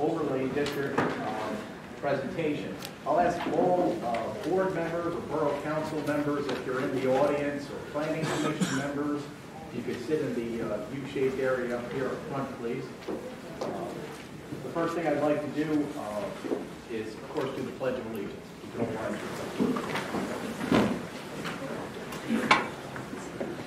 overlay district presentation. I'll ask all board members or borough council members, if you're in the audience, or planning commission members, you could sit in the U-shaped area up here up front, please. The first thing I'd like to do is, of course, do the Pledge of Allegiance. If you don't mind.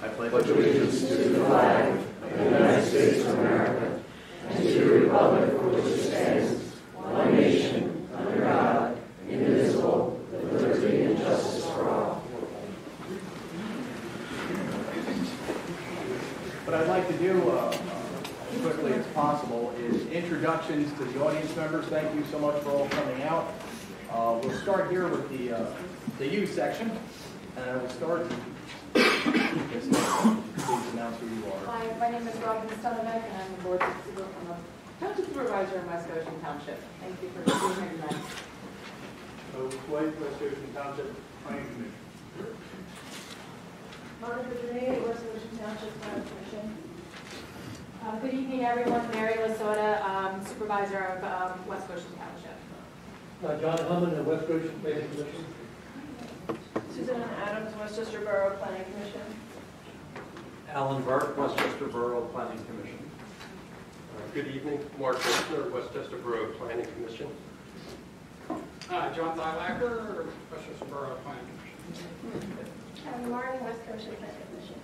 I pledge allegiance to the flag of the United States of America and to the republic for which it stands, one nation, under God, indivisible, with liberty and justice for all. What I'd like to do, as quickly as possible, is introductions to the audience members. Thank you so much for all coming out. We'll start here with the youth section, and I will start. Please announce who you are. Hi, my name is Robin Stonebeck, and I'm the board Township supervisor in West Goshen Township. Thank you for being here tonight. So, White, West Goshen Township Planning Commission. Monica Dene, West Goshen Township Planning Commission. Good evening, everyone. Mary Lasota, supervisor of West Goshen Township. John Hummon, of West Goshen Planning Commission. Susan Adams, Westchester Borough Planning Commission. Alan Burke, Westchester Borough Planning Commission. Good evening, Mark Whistler, Westchester Borough Planning Commission. John Thylacker, Westchester Borough Planning Commission. Kevin Martin, West Goshen Planning Commission.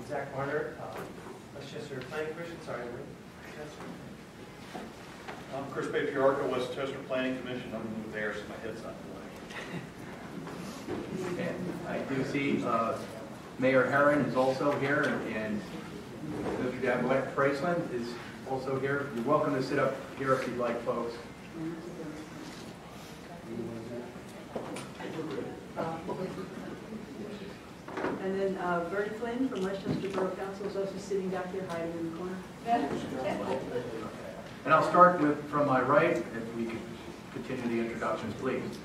Zach Marner, Westchester Planning Commission. Sorry, I'm Chris Patriarca, Westchester Planning Commission. I'm there, so my head's not blank. And I do see Mayor Herron is also here, and Mr. Dabwet Fraceland is also here. You're welcome to sit up here if you'd like, folks. And then Bertie Flynn from Westchester Borough Council is also sitting back here hiding in the corner. And I'll start from my right, if we could continue the introductions, please.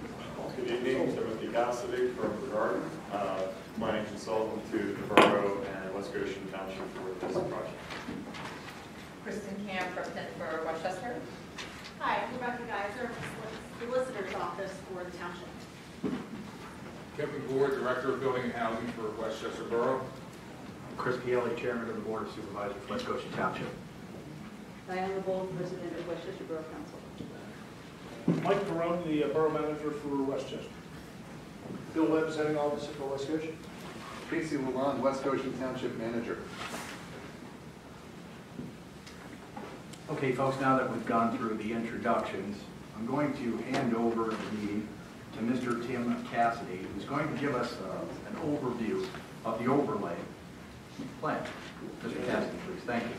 Good evening, Timothy Cassidy from Borough, planning consultant to the Borough and West Goshen Township for this project. Kristen Camp, representing for Westchester. Hi, I'm Rebecca Geiser, solicitor's office for the township. Kevin Gore, Director of Building and Housing for Westchester Borough. Chris Pielli, Chairman of the Board of Supervisors, West Goshen Township. Diana Bold, President of Westchester Borough Council. Mike Perone, the Borough Manager for Westchester. Bill Webb, Presiding Officer for West Goshen. Casey Lalonde, West Goshen Township Manager. Okay, folks, now that we've gone through the introductions, I'm going to hand over the meeting to Mr. Tim Cassidy, who's going to give us an overview of the overlay plan. Mr. Cassidy, please. Thank you.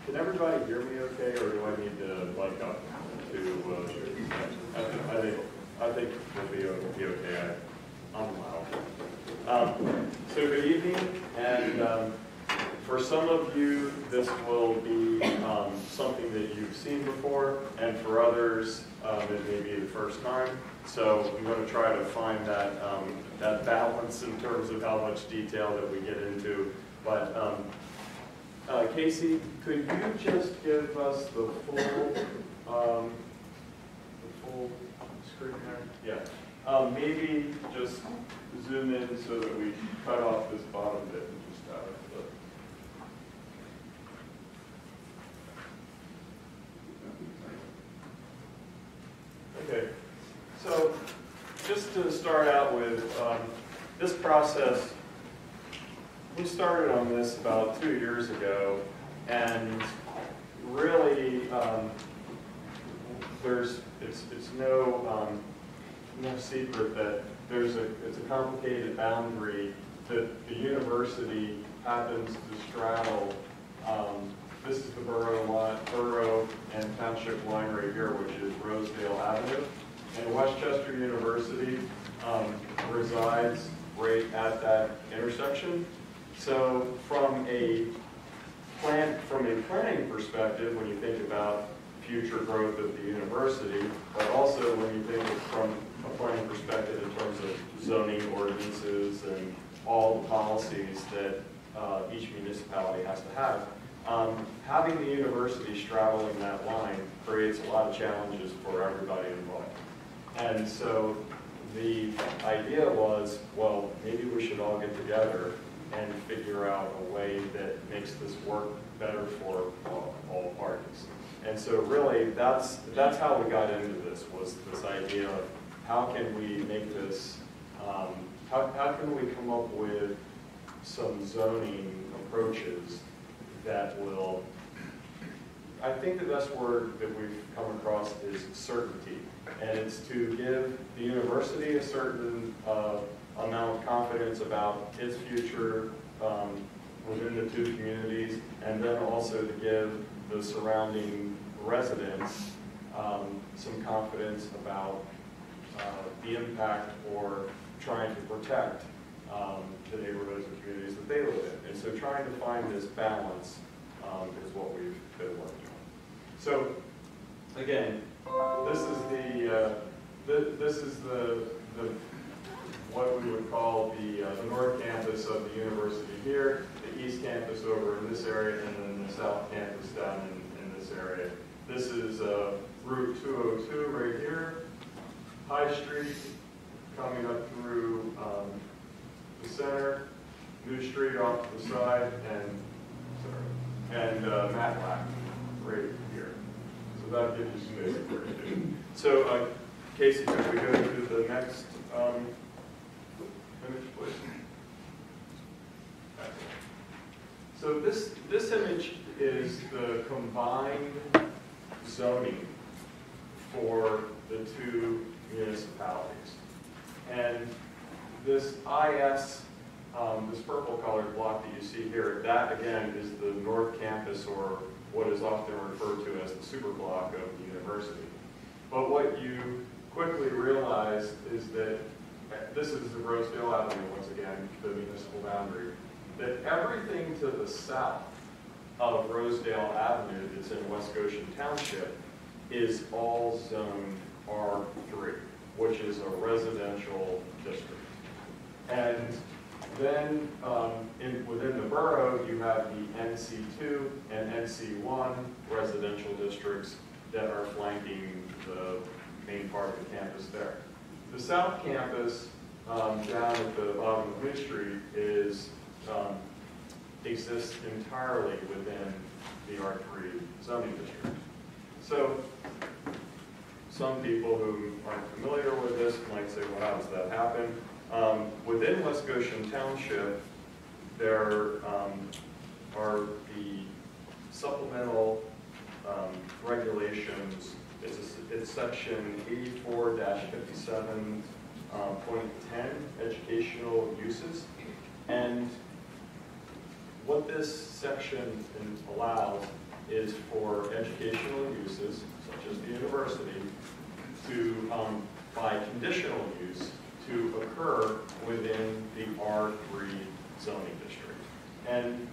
Can everybody hear me okay, or do I need to mic up to? I think we'll be okay. I'm loud. So good evening, and for some of you, this will be something that you've seen before, and for others, it may be the first time. So we want to try to find that that balance in terms of how much detail that we get into. But Casey, could you just give us the full screen there? Yeah. Maybe just zoom in so that we cut off this bottom bit and just have it. Okay. So just to start out with, this process, we started on this about 2 years ago, and really, it's no secret that it's a complicated boundary that the university happens to straddle. This is the Borough and Township line right here, which is Rosedale Avenue, and Westchester University resides right at that intersection. So from a planning perspective, when you think about future growth of the university, but also when you think from a planning perspective in terms of zoning ordinances and all the policies that each municipality has to have. Having the university straddling that line creates a lot of challenges for everybody involved. And so the idea was, well, maybe we should all get together and figure out a way that makes this work better for all parties. And so really, that's how we got into this, was this idea of how can we make this, how can we come up with some zoning approaches that will, I think the best word that we've come across is certainty. And it's to give the university a certain amount of confidence about its future within the two communities, and then also to give the surrounding residents some confidence about the impact or trying to protect the neighborhoods and communities that they live in. And so trying to find this balance is what we've been working on. So again, this is the what we would call the north campus of the university here, the east campus over in this area, and then the south campus down in this area. This is Route 202 right here, High Street coming up through the center, New Street off to the side, and Matlack right here. So that gives you some basic information. So Casey, could we go to the next image, please? Okay. So this image is the combined zoning for the two municipalities. And this IS, this purple colored block that you see here, that again is the north campus, or what is often referred to as the super block of the university. But what you quickly realize is that this is the Rosedale Avenue, once again, the municipal boundary, that everything to the south of Rosedale Avenue that's in West Goshen Township is all zoned R3, which is a residential district. And then within the borough, you have the NC2 and NC1 residential districts that are flanking the main part of the campus there. The south campus, down at the bottom of Mid Street, exists entirely within the R3 zoning district. So some people who aren't familiar with this might say, well, how does that happen? Within West Goshen Township, there are the supplemental regulations. It's section 84-57.10, educational uses. And what this section allows is for educational uses, such as the university, to, by conditional use, to occur within the R3 zoning district. And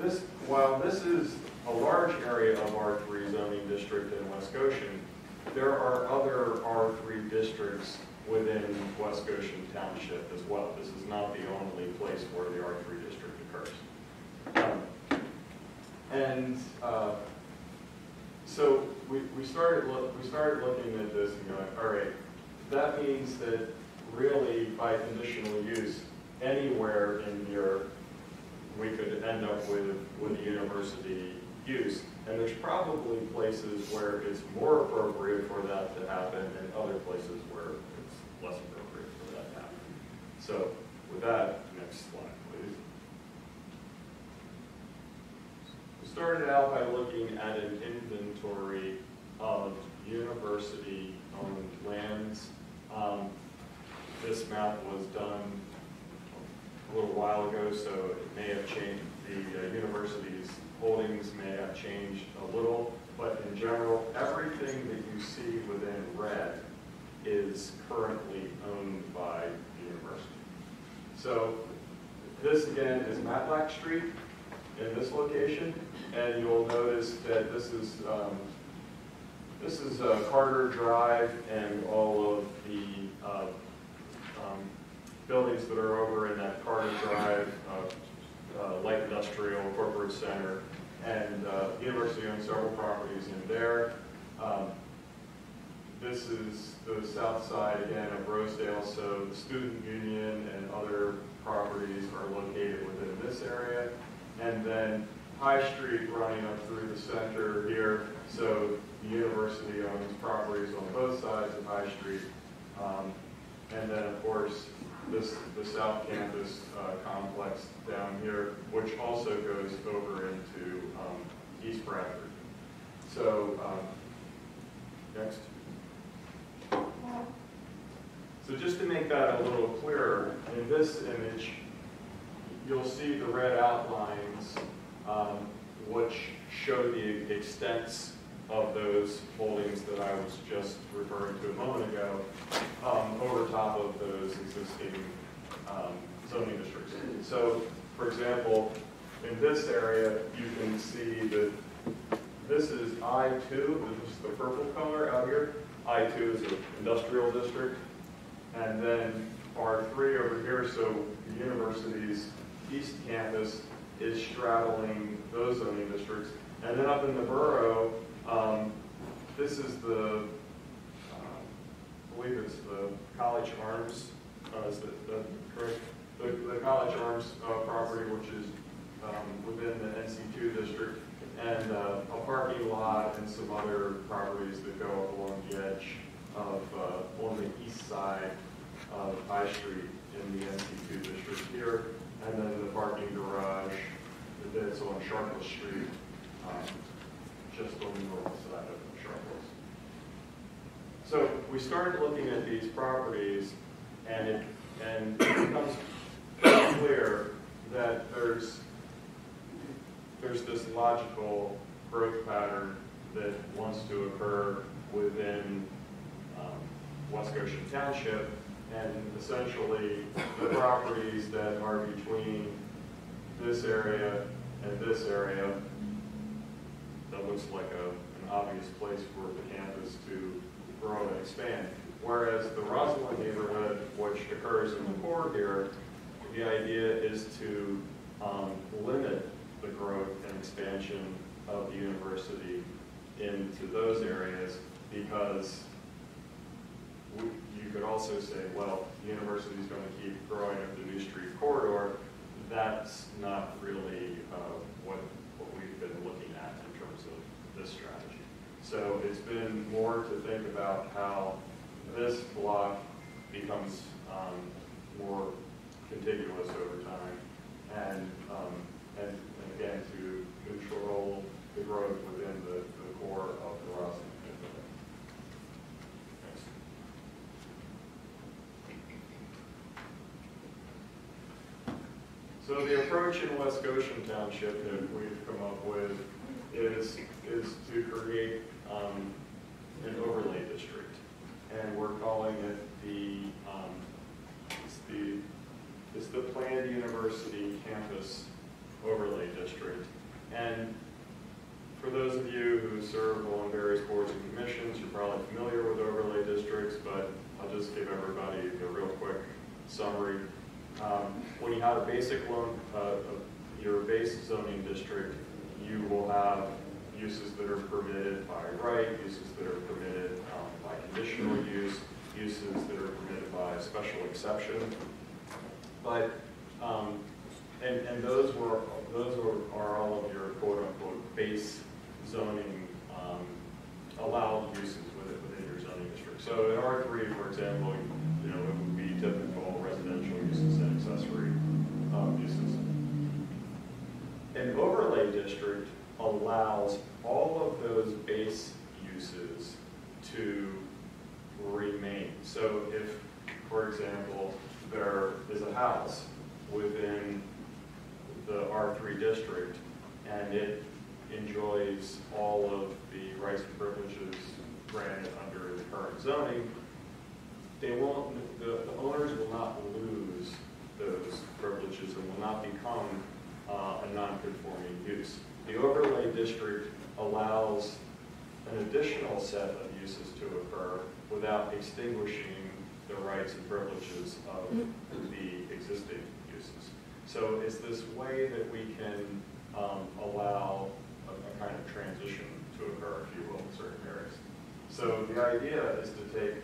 this, while this is a large area of R3 zoning district in West Goshen, there are other R3 districts within West Goshen Township as well. This is not the only place where the R3 district occurs. So we started looking at this and going, all right, that means that really by conditional use, anywhere in here we could end up with a university use. And there's probably places where it's more appropriate for that to happen and other places where it's less appropriate for that to happen. So with that, next slide, please. We started out by looking at an inventory of university-owned lands. This map was done a little while ago, so it may have changed. The university's holdings may have changed a little, but in general, everything that you see within red is currently owned by the university. So this again is Matlack Street in this location, and you'll notice that this This is Carter Drive and all of the buildings that are over in that Carter Drive light industrial corporate center, and the university owns several properties in there. This is the south side again of Rosedale, so the student union and other properties are located within this area, and then High Street running up through the center here, so the university owns properties on both sides of High Street. And then, of course, the South Campus complex down here, which also goes over into East Bradford. So, next. So just to make that a little clearer, in this image, you'll see the red outlines which show the extents of those holdings that I was just referring to a moment ago over top of those existing zoning districts. So, for example, in this area, you can see that this is I2, this is the purple color out here. I2 is an industrial district. And then R3 over here, so the university's East Campus is straddling those zoning districts. And then up in the borough, this is the, I believe it's the College Arms, is that correct? The College Arms property, which is within the NC2 district, and a parking lot and some other properties that go up along the edge of, on the east side of High Street in the NC2 district here, and then the parking garage that's on Sharpless Street, just on the north side of Sharpless. So we started looking at these properties, and it becomes clear that there's this logical growth pattern that wants to occur within West Goshen Township, and essentially the properties that are between this area and this area, that looks like an obvious place for the campus to grow and expand. Whereas the Rosalind neighborhood, which occurs in the core here, the idea is to limit the growth and expansion of the university into those areas, because you could also say, well, the university is going to keep growing up the New Street corridor. That's not really what we've been looking at in terms of this strategy. So it's been more to think about how this block becomes more contiguous over time, and again to control the growth within the core of the Rosalind neighborhood. Next. So the approach in West Goshen Township that we've come up with is to create an overlay district, and we're calling it it's the planned university campus overlay district. And for those of you who serve on various boards and commissions, you're probably familiar with overlay districts, but I'll just give everybody a real quick summary. When you have a basic loan, your base zoning district, you will have uses that are permitted by right, uses that are permitted by conditional use, uses that are permitted by special exception. But and those are all of your quote unquote base zoning allowed uses within your zoning district. So in R3, for example, it would be typical residential uses and accessory uses. An overlay district allows all of those base uses to remain. So if, for example, there is a house within the R3 district and it enjoys all of the rights and privileges granted under the current zoning, the owners will not lose those privileges and will not become a non-conforming use. The overlay district allows an additional set of uses to occur without extinguishing the rights and privileges of the existing uses. So it's this way that we can allow a kind of transition to occur, if you will, in certain areas. So the idea is to take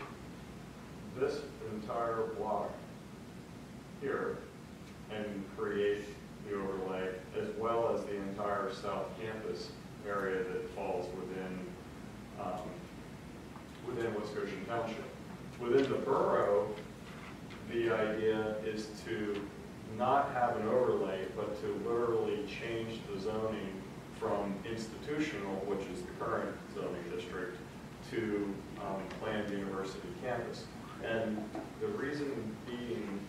this entire block here and create the overlay, as well as the entire South Campus area that falls within West Goshen Township. Within the borough, the idea is to not have an overlay, but to literally change the zoning from institutional, which is the current zoning district, to planned university campus. And the reason being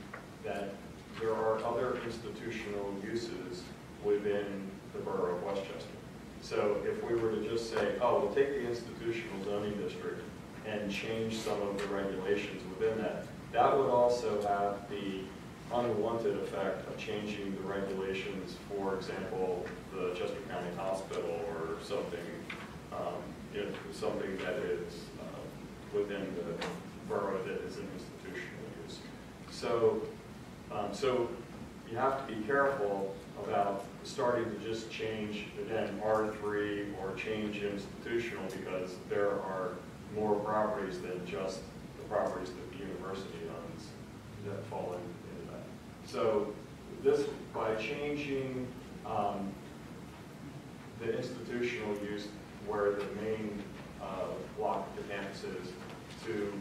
that there are other institutional uses within the borough of Westchester. So if we were to just say, oh, we'll take the institutional zoning district and change some of the regulations within that, that would also have the unwanted effect of changing the regulations, for example, the Chester County Hospital or something, something that is within the borough that is an institutional use. So, so you have to be careful about starting to just change, again, R3 or change institutional, because there are more properties than just the properties that the university owns that fall into that. So this, by changing the institutional use where the main block of the campus is to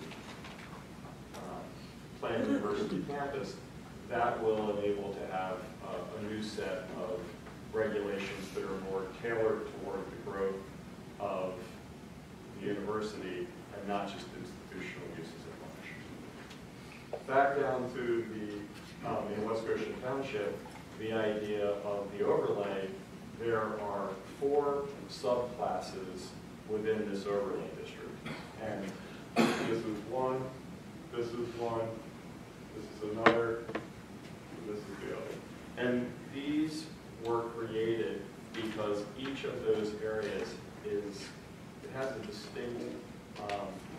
planned university campus, that will enable to have a new set of regulations that are more tailored toward the growth of the university and not just institutional uses at large. Back down to the, in West Goshen Township, the idea of the overlay, there are 4 subclasses within this overlay district. And this is one, this is one, this is another, and this is the other. And these were created because each of those areas is, it has a distinct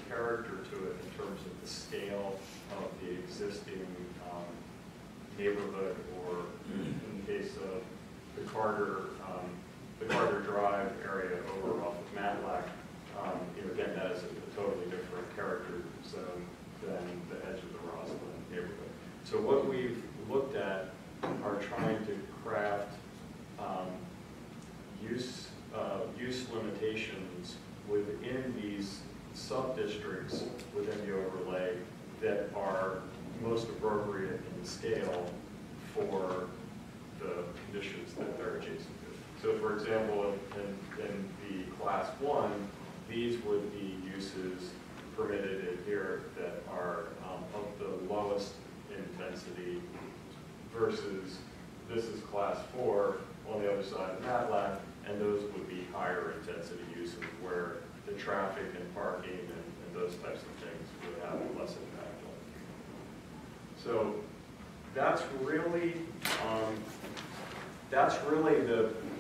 character to it in terms of the scale of the existing neighborhood, or in the case of the Carter Drive area over off of Matlack, again, that is a totally different character zone than the edge of the Roslyn neighborhood. So what we've looked at are trying to craft use limitations within these sub-districts within the overlay that are most appropriate in scale for the conditions that they're adjacent to. So for example, in the class 1, these would be uses permitted in here that are of the lowest intensity, versus this is class 4 on the other side of Matlack, and those would be higher intensity uses where the traffic and parking and those types of things would have less impact on it. So that's really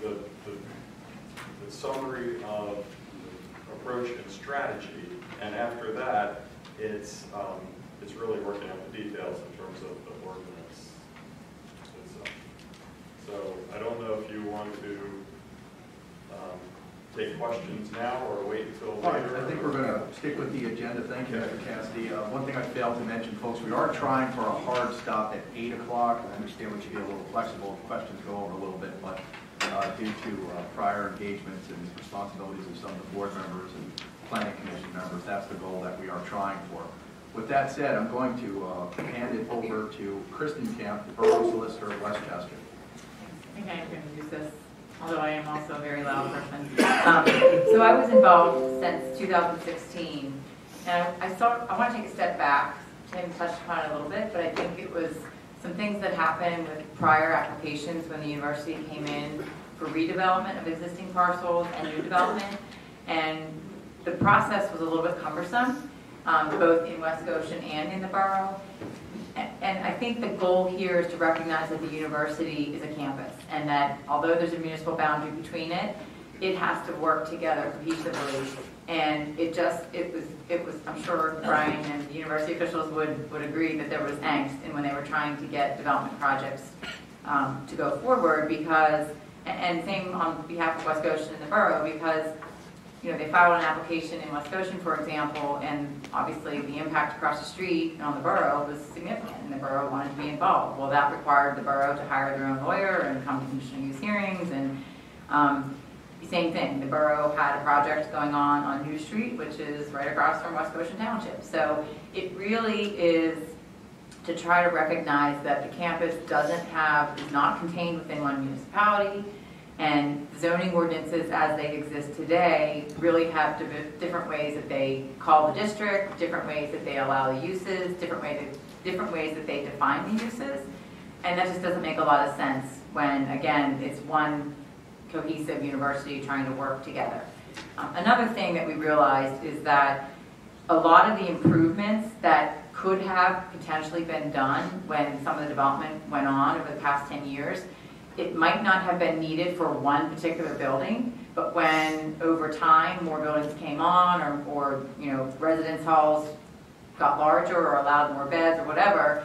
the summary of approach and strategy. And after that, it's really working out the details in terms of the ordinance itself. So I don't know if you want to take questions now or wait until later. I think we're going to stick with the agenda. Thank you, Mr. Cassidy. One thing I failed to mention, folks, we are trying for a hard stop at 8 o'clock. I understand we should be a little flexible if questions go over a little bit, but due to prior engagements and responsibilities of some of the board members and planning commission members, that's the goal that we are trying for. With that said, I'm going to hand it over to Kristen Camp, the Borough Solicitor of Westchester. I think I am going to use this, although I am also a very loud person. So I was involved since 2016, and I want to take a step back. Tim touched upon it a little bit, but I think it was some things that happened with prior applications when the university came in for redevelopment of existing parcels and new development, and the process was a little bit cumbersome, both in West Goshen and in the borough. And I think the goal here is to recognize that the university is a campus, and that although there's a municipal boundary between it, it has to work together cohesively And it was, I'm sure Brian and the university officials would agree that there was angst in when they were trying to get development projects to go forward because, and same on behalf of West Goshen and the borough, because they filed an application in West Goshen, for example, and obviously the impact across the street on the borough was significant, and the borough wanted to be involved. Well, that required the borough to hire their own lawyer and come to conditional use hearings, and same thing. The borough had a project going on New Street, which is right across from West Goshen Township. So it really is to try to recognize that the campus is not contained within one municipality, and zoning ordinances as they exist today really have different ways that they call the district, different ways that they allow the uses, different ways that they define the uses, and that just doesn't make a lot of sense when, again, it's one cohesive university trying to work together. Another thing that we realized is that a lot of the improvements that could have potentially been done when some of the development went on over the past 10 years, it might not have been needed for one particular building, but when over time more buildings came on or residence halls got larger or allowed more beds or whatever,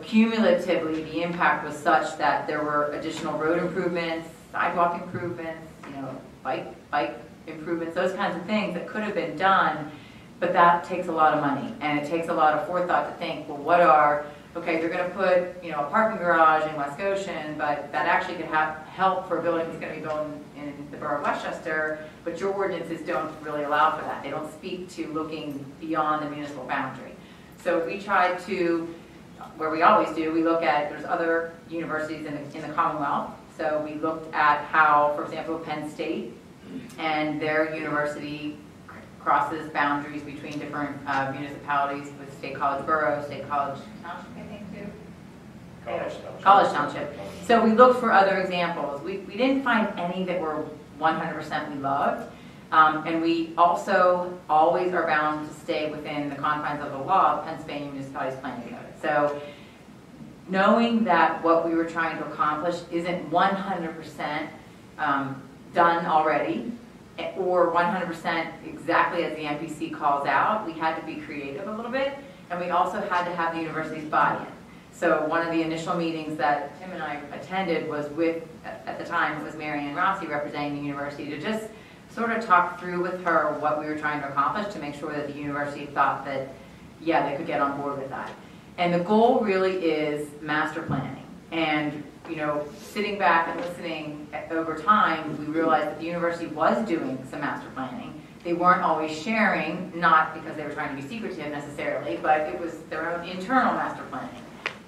cumulatively the impact was such that there were additional road improvements, sidewalk improvements, bike improvements, those kinds of things that could have been done, but that takes a lot of money and it takes a lot of forethought to think, well, they're going to put a parking garage in West Goshen, but that actually could help for a building that's going to be built in the borough of Westchester, but your ordinances don't really allow for that. They don't speak to looking beyond the municipal boundary. So we try to, where we always do, we look at, there's other universities in the Commonwealth. So we looked at how, for example, Penn State and their university crosses boundaries between different municipalities with State College Borough, State College Township, I think, too? College Township. So we looked for other examples. We didn't find any that were 100% we loved. And we also always are bound to stay within the confines of the law of Pennsylvania Municipalities Planning Code. So knowing that what we were trying to accomplish isn't 100% done already, or 100% exactly as the MPC calls out, we had to be creative a little bit, and we also had to have the university's buy-in. So one of the initial meetings that Tim and I attended was with, at the time, it was Mary Ann Rossi representing the university, to just sort of talk through with her what we were trying to accomplish to make sure that the university thought that, yeah, they could get on board with that. And the goal really is master planning. And sitting back and listening over time, we realized that the university was doing some master planning. They weren't always sharing, not because they were trying to be secretive necessarily, but it was their own internal master planning.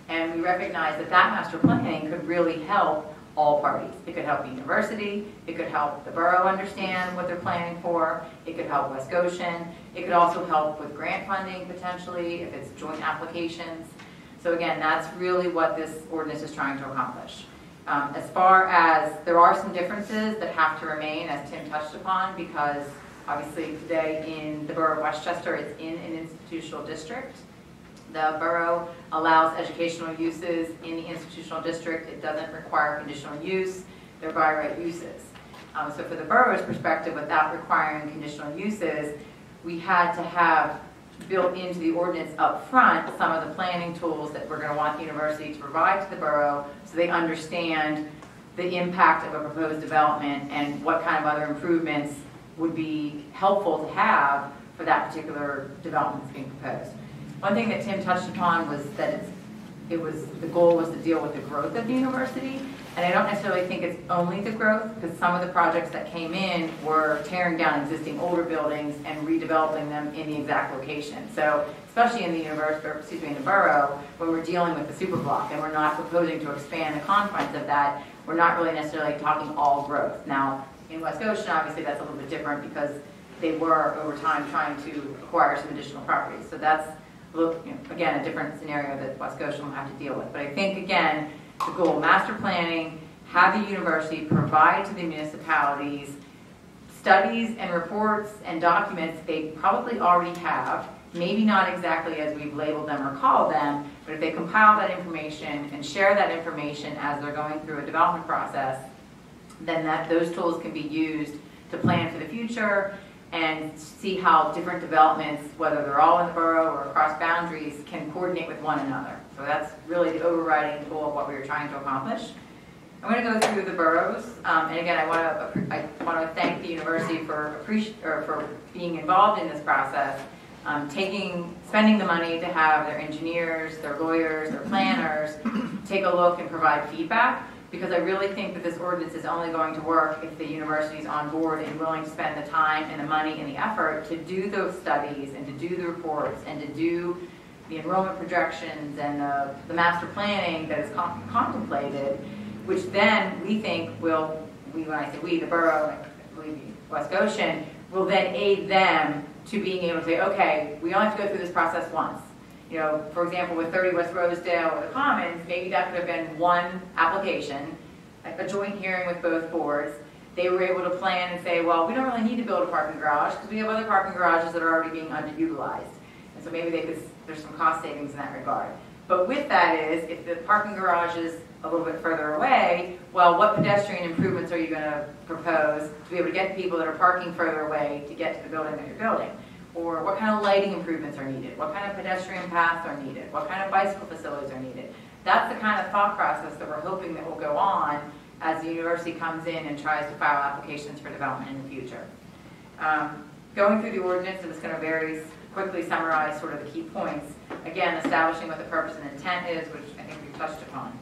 And we recognized that master planning could really help all parties. It could help the university, it could help the borough understand what they're planning for, it could help West Goshen, it could also help with grant funding potentially, if it's joint applications. So again, that's really what this ordinance is trying to accomplish. As far as there are some differences that have to remain, as Tim touched upon, because obviously today in the borough of Westchester, it's in an institutional district. The borough allows educational uses in the institutional district. It doesn't require conditional use. They're by right uses. So for the borough's perspective, without requiring conditional uses, we had to have built into the ordinance up front some of the planning tools that we're going to want the university to provide to the borough so they understand the impact of a proposed development and what kind of other improvements would be helpful to have for that particular development that's being proposed. One thing that Tim touched upon was that the goal was to deal with the growth of the university, and I don't necessarily think it's only the growth, because some of the projects that came in were tearing down existing older buildings and redeveloping them in the exact location. So especially in the in the borough, when we're dealing with the super block and we're not proposing to expand the confines of that, we're not really necessarily talking all growth. Now, in West Goshen, obviously that's a little bit different because they were over time trying to acquire some additional properties. So that's, again, a different scenario that West Goshen will have to deal with. But I think, again, the goal, master planning, have the university provide to the municipalities studies and reports and documents they probably already have, maybe not exactly as we've labeled them or called them, but if they compile that information and share that information as they're going through a development process, then those tools can be used to plan for the future and see how different developments, whether they're all in the borough or across boundaries, can coordinate with one another. So that's really the overriding goal of what we were trying to accomplish. I'm going to go through the boroughs, and again, I want to thank the university for being involved in this process, spending the money to have their engineers, their lawyers, their planners take a look and provide feedback, because I really think that this ordinance is only going to work if the university is on board and willing to spend the time and the money and the effort to do those studies and to do the reports and to do the enrollment projections and the master planning that is contemplated, which then we think will, when I say we, the borough, and I believe West Goshen, will then aid them to being able to say, okay, we only have to go through this process once. You know, for example, with 30 West Rosedale or the Commons, maybe that could have been one application, a joint hearing with both boards. They were able to plan and say, well, we don't really need to build a parking garage because we have other parking garages that are already being underutilized. And so maybe there's some cost savings in that regard. But with that is, if the parking garage is a little bit further away, well, what pedestrian improvements are you going to propose to be able to get the people that are parking further away to get to the building that you're building? Or what kind of lighting improvements are needed? What kind of pedestrian paths are needed? What kind of bicycle facilities are needed? That's the kind of thought process that we're hoping that will go on as the university comes in and tries to file applications for development in the future. Going through the ordinance, I'm just going to very quickly summarize sort of the key points. Again, establishing what the purpose and intent is, which I think we've touched upon.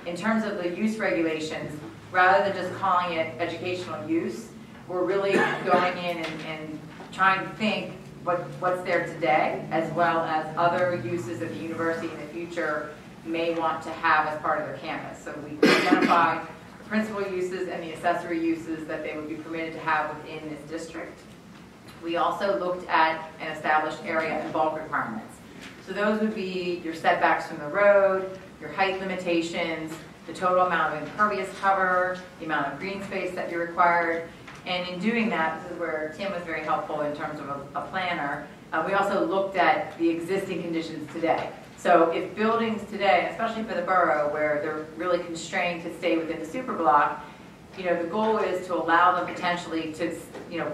In terms of the use regulations, rather than just calling it educational use, we're really going in and trying to think what's there today, as well as other uses that the university in the future may want to have as part of their campus. So we identify the principal uses and the accessory uses that they would be permitted to have within this district. We also looked at and established area and bulk requirements. So those would be your setbacks from the road, your height limitations, the total amount of impervious cover, the amount of green space that you're required. And in doing that, this is where Tim was very helpful in terms of a planner. We also looked at the existing conditions today. So if buildings today, especially for the borough, where they're really constrained to stay within the super block, you know, the goal is to allow them potentially to, you know,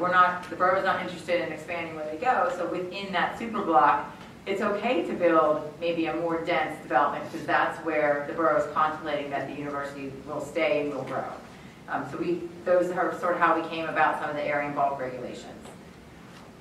the borough's not interested in expanding where they go, so within that super block, it's okay to build maybe a more dense development, because that's where the borough is contemplating that the university will stay and will grow. So those are sort of how we came about some of the area and bulk regulations.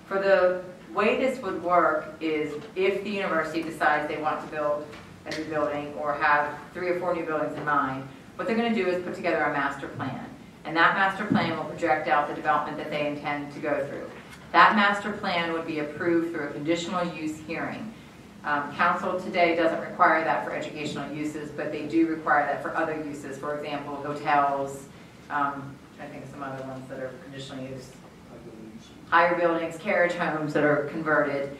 For the way this would work is if the university decides they want to build a new building or have 3 or 4 new buildings in mind, what they're going to do is put together a master plan. And that master plan will project out the development that they intend to go through. That master plan would be approved through a conditional use hearing. Council today doesn't require that for educational uses, but they do require that for other uses. For example, hotels, I think of some other ones that are conditional use. Higher buildings, carriage homes that are converted.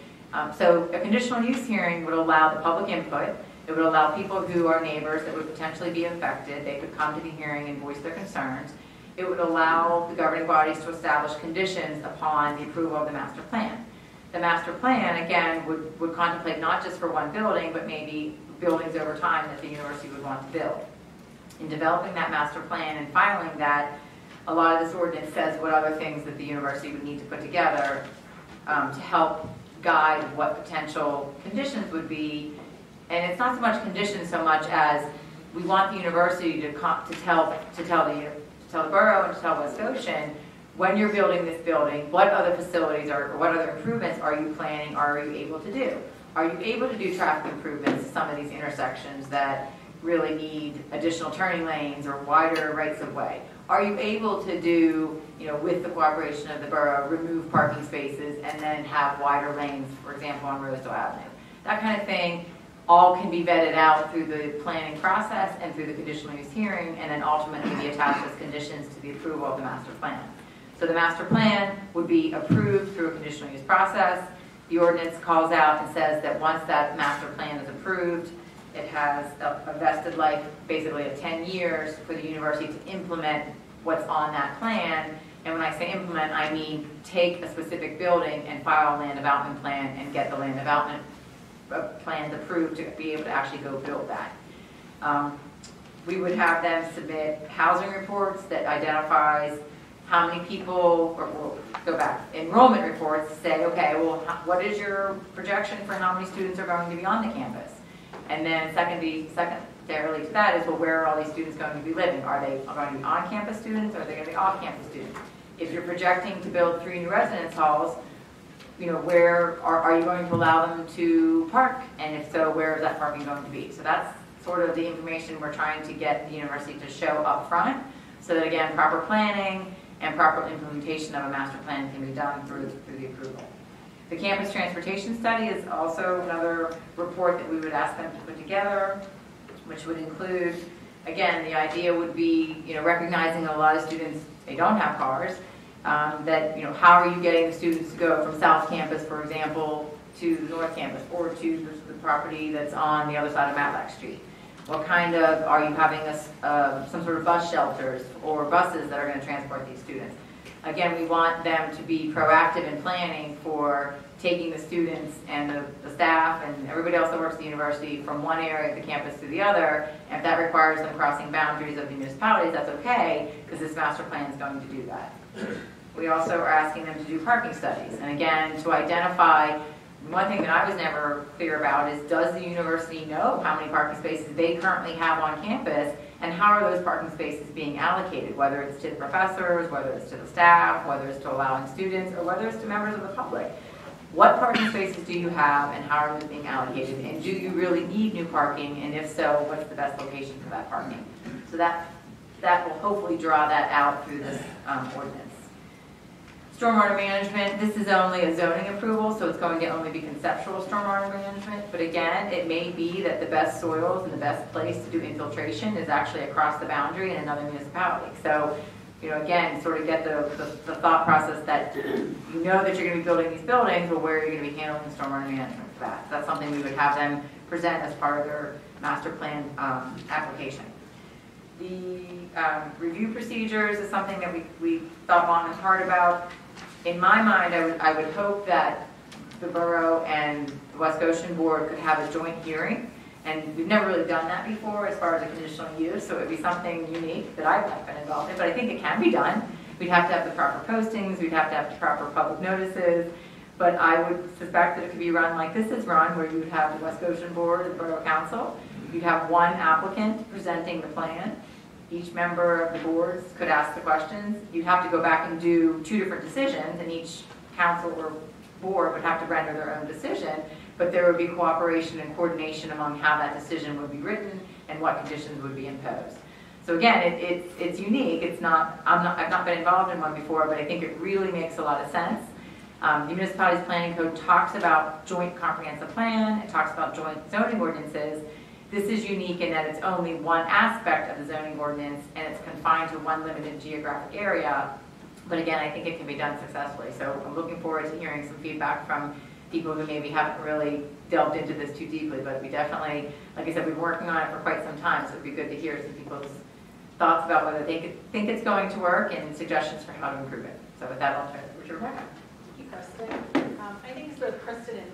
So a conditional use hearing would allow the public input. It would allow people who are neighbors that would potentially be affected. They could come to the hearing and voice their concerns. It would allow the governing bodies to establish conditions upon the approval of the master plan. The master plan, again, would contemplate not just for one building, but maybe buildings over time that the university would want to build. In developing that master plan and filing that, a lot of this ordinance says what other things that the university would need to put together to help guide what potential conditions would be. And it's not so much conditions so much as we want the university to tell the borough and to tell West Goshen, when you're building this building, what other facilities or what other improvements are you planning or are you able to do? Are you able to do traffic improvements to some of these intersections that really need additional turning lanes or wider rights of way? Are you able to do, you know, with the cooperation of the borough, remove parking spaces and then have wider lanes, for example, on Rosedale Avenue? That kind of thing all can be vetted out through the planning process and through the conditional use hearing, and then ultimately be attached as conditions to the approval of the master plan. So the master plan would be approved through a conditional use process. The ordinance calls out and says that once that master plan is approved, it has a vested life, basically of 10 years, for the university to implement what's on that plan. And when I say implement, I mean take a specific building and file a land development plan and get the land development plans approved to be able to actually go build that. We would have them submit housing reports that identifies how many people, or we'll go back, enrollment reports say, okay, well, what is your projection for how many students are going to be on the campus? And then secondarily to that is, well, where are all these students going to be living? Are they going to be on-campus students, or are they going to be off-campus students? If you're projecting to build 3 new residence halls, you know, where are you going to allow them to park? And if so, where is that parking going to be? So that's sort of the information we're trying to get the university to show up front, so that again, proper planning and proper implementation of a master plan can be done through the approval. The campus transportation study is also another report that we would ask them to put together, which would include, again, the idea would be, you know, recognizing a lot of students, they don't have cars, that, you know, how are you getting the students to go from South Campus, for example, to the North Campus, or to the property that's on the other side of Matlack Street? What kind of, are you having some sort of bus shelters or buses that are going to transport these students? Again, we want them to be proactive in planning for taking the students and the staff and everybody else that works at the university from one area of the campus to the other. And if that requires them crossing boundaries of the municipalities, that's okay, because this master plan is going to do that. We also are asking them to do parking studies. And again, to identify, one thing that I was never clear about is, does the university know how many parking spaces they currently have on campus, and how are those parking spaces being allocated, whether it's to the professors, whether it's to the staff, whether it's to allowing students, or whether it's to members of the public? What parking spaces do you have, and how are they being allocated? And do you really need new parking? And if so, what's the best location for that parking? So that will hopefully draw that out through this ordinance. Stormwater management, this is only a zoning approval, so it's going to only be conceptual stormwater management. But again, it may be that the best soils and the best place to do infiltration is actually across the boundary in another municipality. So, you know, again, sort of get the thought process that you know that you're going to be building these buildings, but where are you going to be handling stormwater management for that? That's something we would have them present as part of their master plan application. The review procedures is something that we thought long and hard about. In my mind, I would hope that the Borough and the West Goshen Board could have a joint hearing, and we've never really done that before as far as a conditional use, so it would be something unique that I've not been involved in, but I think it can be done. We'd have to have the proper postings, we'd have to have the proper public notices, but I would suspect that it could be run like this is run, where you would have the West Goshen Board, the Borough Council, you'd have one applicant presenting the plan. Each member of the boards could ask the questions. You'd have to go back and do 2 different decisions, and each council or board would have to render their own decision, but there would be cooperation and coordination among how that decision would be written and what conditions would be imposed. So again, it's unique. It's not, I've not been involved in one before, but I think it really makes a lot of sense. The municipality's planning code talks about joint comprehensive plan. It talks about joint zoning ordinances. This is unique in that it's only one aspect of the zoning ordinance, and it's confined to one limited geographic area. But again, I think it can be done successfully. So I'm looking forward to hearing some feedback from people who maybe haven't really delved into this too deeply. But we definitely, like I said, we've been working on it for quite some time, so it'd be good to hear some people's thoughts about whether they think it's going to work and suggestions for how to improve it. So with that, I'll turn it over to Rebecca. Thank you, Kristen. I think as both Kristen and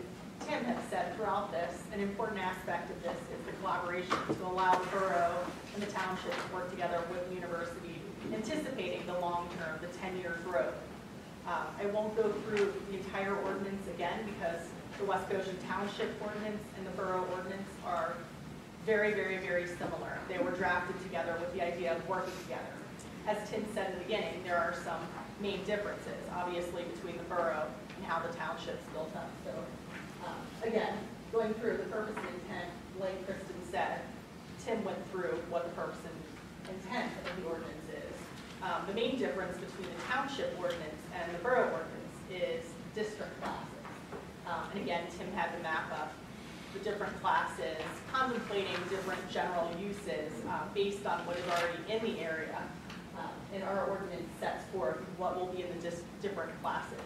Tim have said throughout this, an important aspect of this is the collaboration to allow the borough and the township to work together with the university, anticipating the long-term, the 10-year growth. I won't go through the entire ordinance again, because the West Goshen Township ordinance and the borough ordinance are very, very, very similar. They were drafted together with the idea of working together. As Tim said in the beginning, there are some main differences, obviously, between the borough and how the township's built up. So, again, going through the purpose and intent, like Kristen said, Tim went through what the purpose and intent of the ordinance is. The main difference between the township ordinance and the borough ordinance is district classes. And again, Tim had to map up the different classes, contemplating different general uses based on what is already in the area. And our ordinance sets forth what will be in the different classes.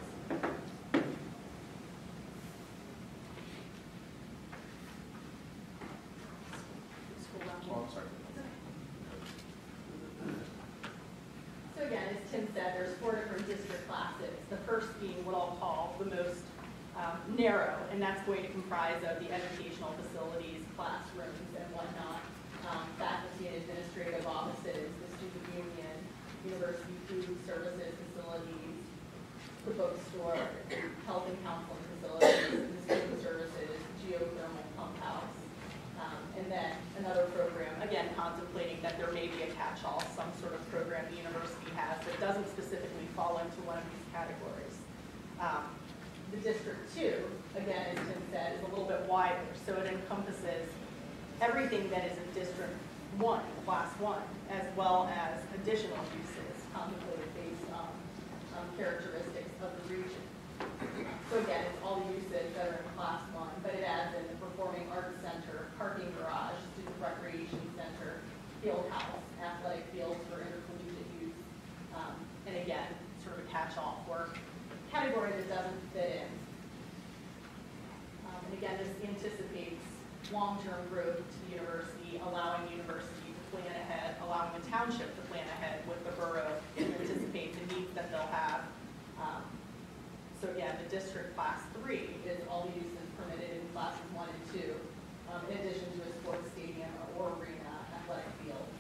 So again, as Tim said, there's 4 different district classes. The first being what I'll call the most narrow, and that's going to comprise of the educational facilities, classrooms, and whatnot, faculty and administrative offices, the student union, university food services facilities, the bookstore, health and counseling facilities, the student services, geothermal pump house. And then another program, again, contemplating that there may be a catch-all, some sort of program the university has that doesn't specifically fall into one of these categories. The District 2, again, as Tim said, is a little bit wider, so it encompasses everything that is in District 1, Class 1, as well as additional uses contemplated based on characteristics of the region. So again, it's all the uses that are in Class 1, but it adds in the Performing Arts Center, parking garage, student recreation center, field house, athletic fields for intercollegiate use, and again, sort of a catch-all for category that doesn't fit in. And again, this anticipates long-term growth to the university, allowing the university to plan ahead, allowing the township to plan ahead with the borough and anticipate the needs that they'll have. So again, the district class 3 is all the uses permitted in classes 1 and 2, in addition to a sports stadium or arena, athletic fields.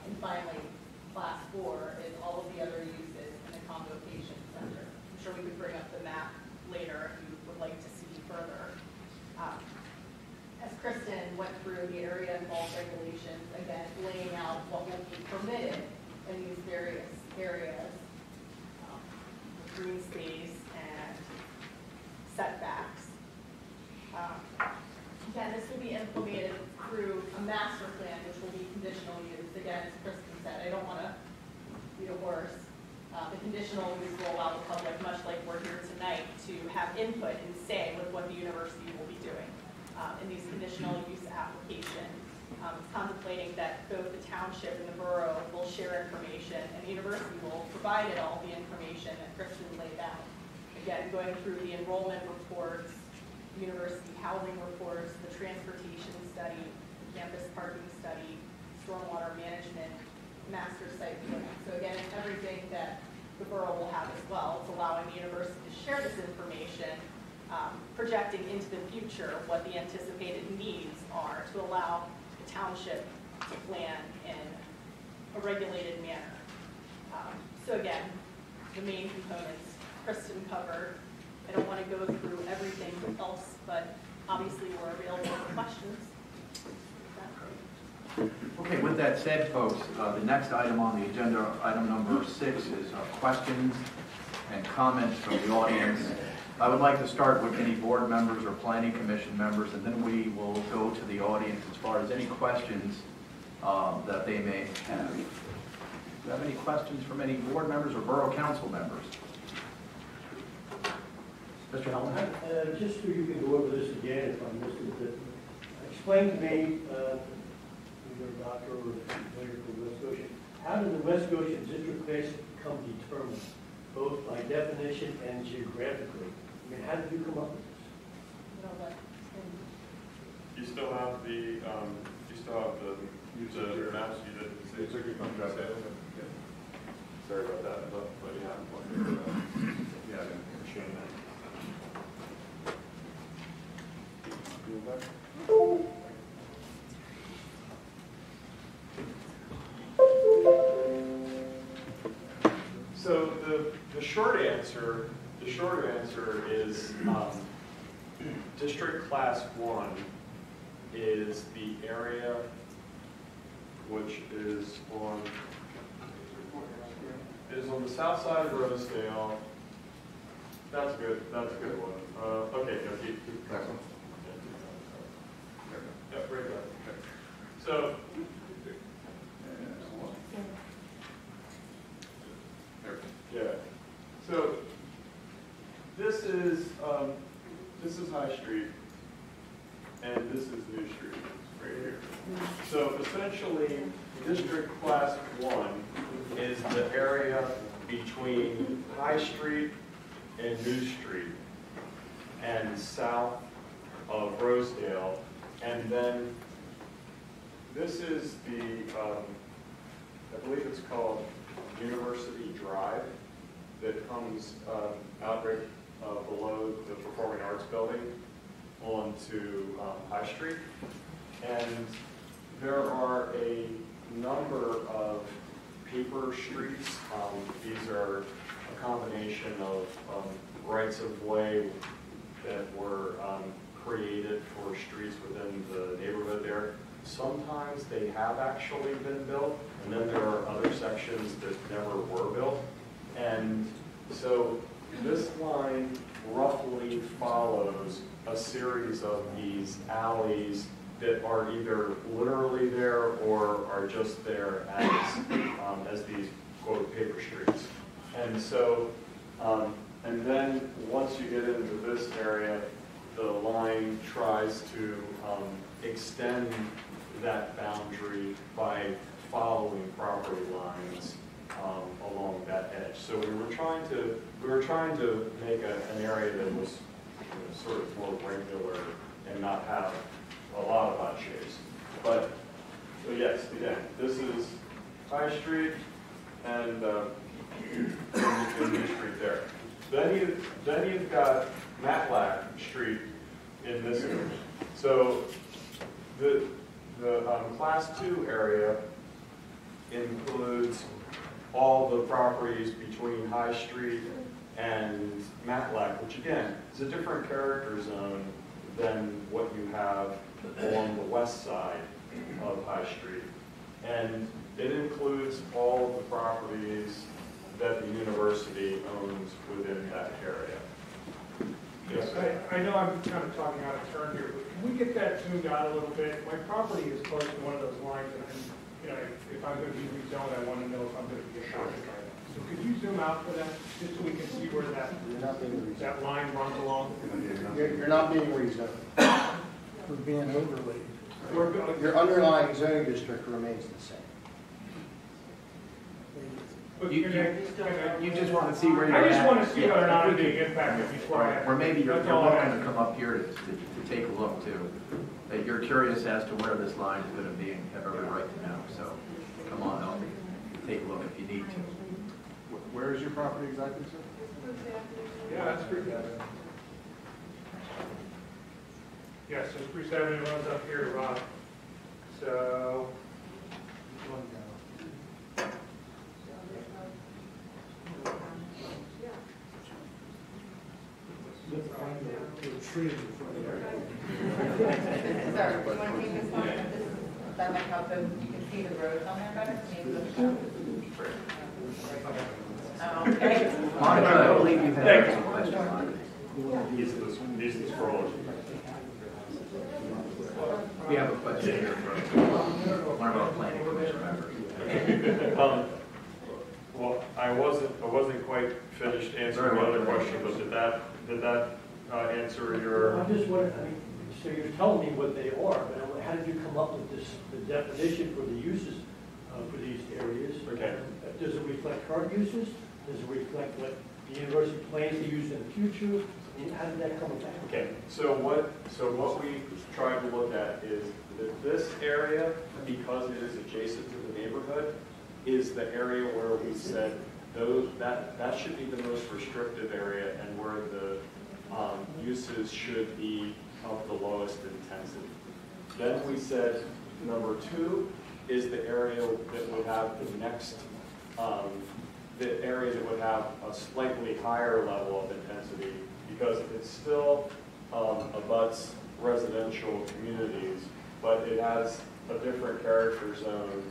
And finally, class 4 is all of the other uses in the convocation center. I'm sure we could bring up the map later if you would like to see further. As Kristen went through the area involved regulations, again, laying out what will be permitted in these various areas, green space and setbacks. Again, this will be implemented through a master plan, which will be conditional use. Again, as Kristen said, I don't want to beat a horse. The conditional use will allow the public, much like we're here tonight, to have input and say with what the university will be doing in these conditional use applications. It's contemplating that both the township and the borough will share information, and the university will provide it all the information that Kristen laid out. Again, going through the enrollment reports, university housing reports, the transportation study, campus parking study, stormwater management, master site plan. So again, it's everything that the borough will have as well. It's allowing the university to share this information, projecting into the future what the anticipated needs are to allow the township to plan in a regulated manner. So again, the main components Kristen covered. I don't want to go through everything else, but obviously we're available for questions. Okay, with that said, folks, the next item on the agenda, item number 6, is questions and comments from the audience. I would like to start with any board members or planning commission members, and then we will go to the audience as far as any questions that they may have. Do you have any questions from any board members or borough council members? Mr. Hellman? Just so you can go over this again if I missed it, explain to me, you're a doctor or familiar with West Goshen, how did the West Goshen district class become determined, both by definition and geographically? I mean, how did you come up with this? You still have the maps you didn't see. It's a good contract. Sorry about that, but yeah. Yeah, I didn't shame that. So the short answer is District Class 1 is the area which is on the south side of Rosedale. That's good. That's a good one. Okay, no, keep Next one. Yep, very good. Okay. So, yeah. So this is High Street, and this is New Street right here. So essentially, District Class 1 is the area between High Street and New Street, and south of Rosedale. And then this is the, I believe it's called University Drive, that comes out right below the Performing Arts Building onto High Street. And there are a number of peak paper streets. These are a combination of rights of way that were created for streets within the neighborhood there. Sometimes they have actually been built, and then there are other sections that never were built. And so this line roughly follows a series of these alleys that are either literally there or are just there as these, quote, paper streets. And so, and then once you get into this area, the line tries to extend that boundary by following property lines along that edge. So we were trying to make an area that was sort of more regular and not have a lot of odd shapes. But so yes, again, this is High Street and Union Street there. Then you've got Matlack Street in this area. So the Class 2 area includes all the properties between High Street and Matlack, which again is a different character zone than what you have along the west side of High Street. And it includes all of the properties that the university owns within that area. Yes, I know I'm kind of talking out of turn here, but can we get that zoomed out a little bit? My property is close to one of those lines, and if I'm going to be rezoned, I want to know if I'm going to be affected by that. So could you zoom out for that, just so we can see where that line runs along? You're not being rezoned. We're being overlaid. Your underlying zoning district remains the same. You just want to see where you're at. I just want to see whether or not I'm being impacted before I... Or maybe you're welcome to come up here to take a look too. That you're curious as to where this line is going to be and have every right to know. So come on up, take a look if you need to. Where is your property exactly, sir? Yeah, that's Spruce Avenue. Yeah, so Spruce Avenue runs up here to Rock. So... Sorry, do you want to take this one? That might help them, you can see the roads on there better. Okay. Monica, I believe you've had some questions. These are the scrollers. We have a question here from one of our planning commission members. Well, I wasn't quite finished answering the other question, but did that answer your? I'm just wondering, so you're telling me what they are, but how did you come up with the definition for the uses for these areas? Okay. Does it reflect current uses? Does it reflect what the university plans to use in the future? How did that come about? Okay, so what we tried to look at is that this area, because it is adjacent to the neighborhood, is the area where we said that should be the most restrictive area and where the uses should be of the lowest intensity. Then we said number 2 is the area that would have the next, the area that would have a slightly higher level of intensity because it still abuts residential communities, but it has a different character zone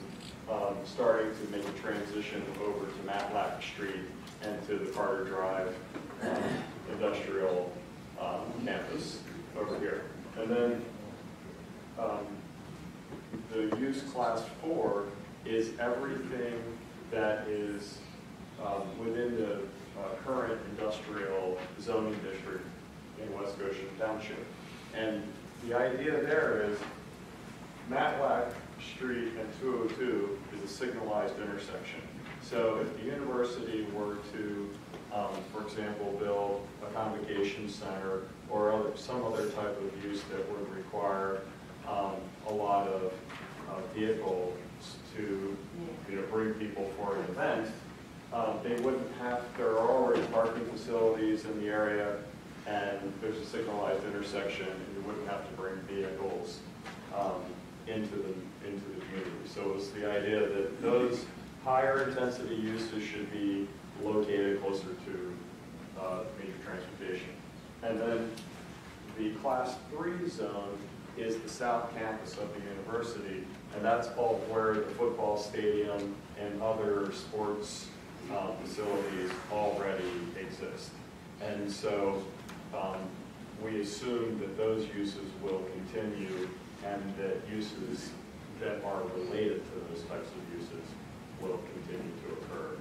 starting to make a transition over to Matlack Street and to the Carter Drive industrial campus over here. And then the use class 4 is everything that is within the current industrial zoning district in West Goshen Township. And the idea there is Matlack Street and 202 is a signalized intersection. So if the university were to, for example, build a convocation center or some other type of use that would require a lot of vehicles to bring people for an event, they wouldn't have, there are already parking facilities in the area and there's a signalized intersection and you wouldn't have to bring vehicles into the community. So it was the idea that those higher intensity uses should be located closer to major transportation. And then the Class 3 zone is the south campus of the university, and that's all where the football stadium and other sports facilities already exist. And so we assume that those uses will continue, and that uses that are related to those types of uses will continue to occur